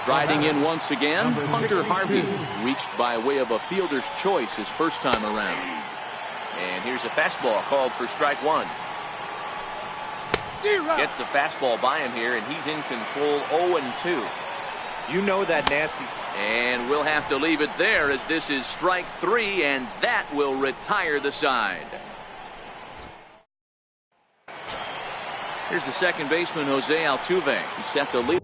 Riding in once again, Hunter Harvey. Reached by way of a fielder's choice his first time around. And here's a fastball called for strike 1. Gets the fastball by him here, and he's in control 0-2. You know that nasty. And we'll have to leave it there as this is strike 3, and that will retire the side. Here's the second baseman, Jose Altuve. He's set to lead.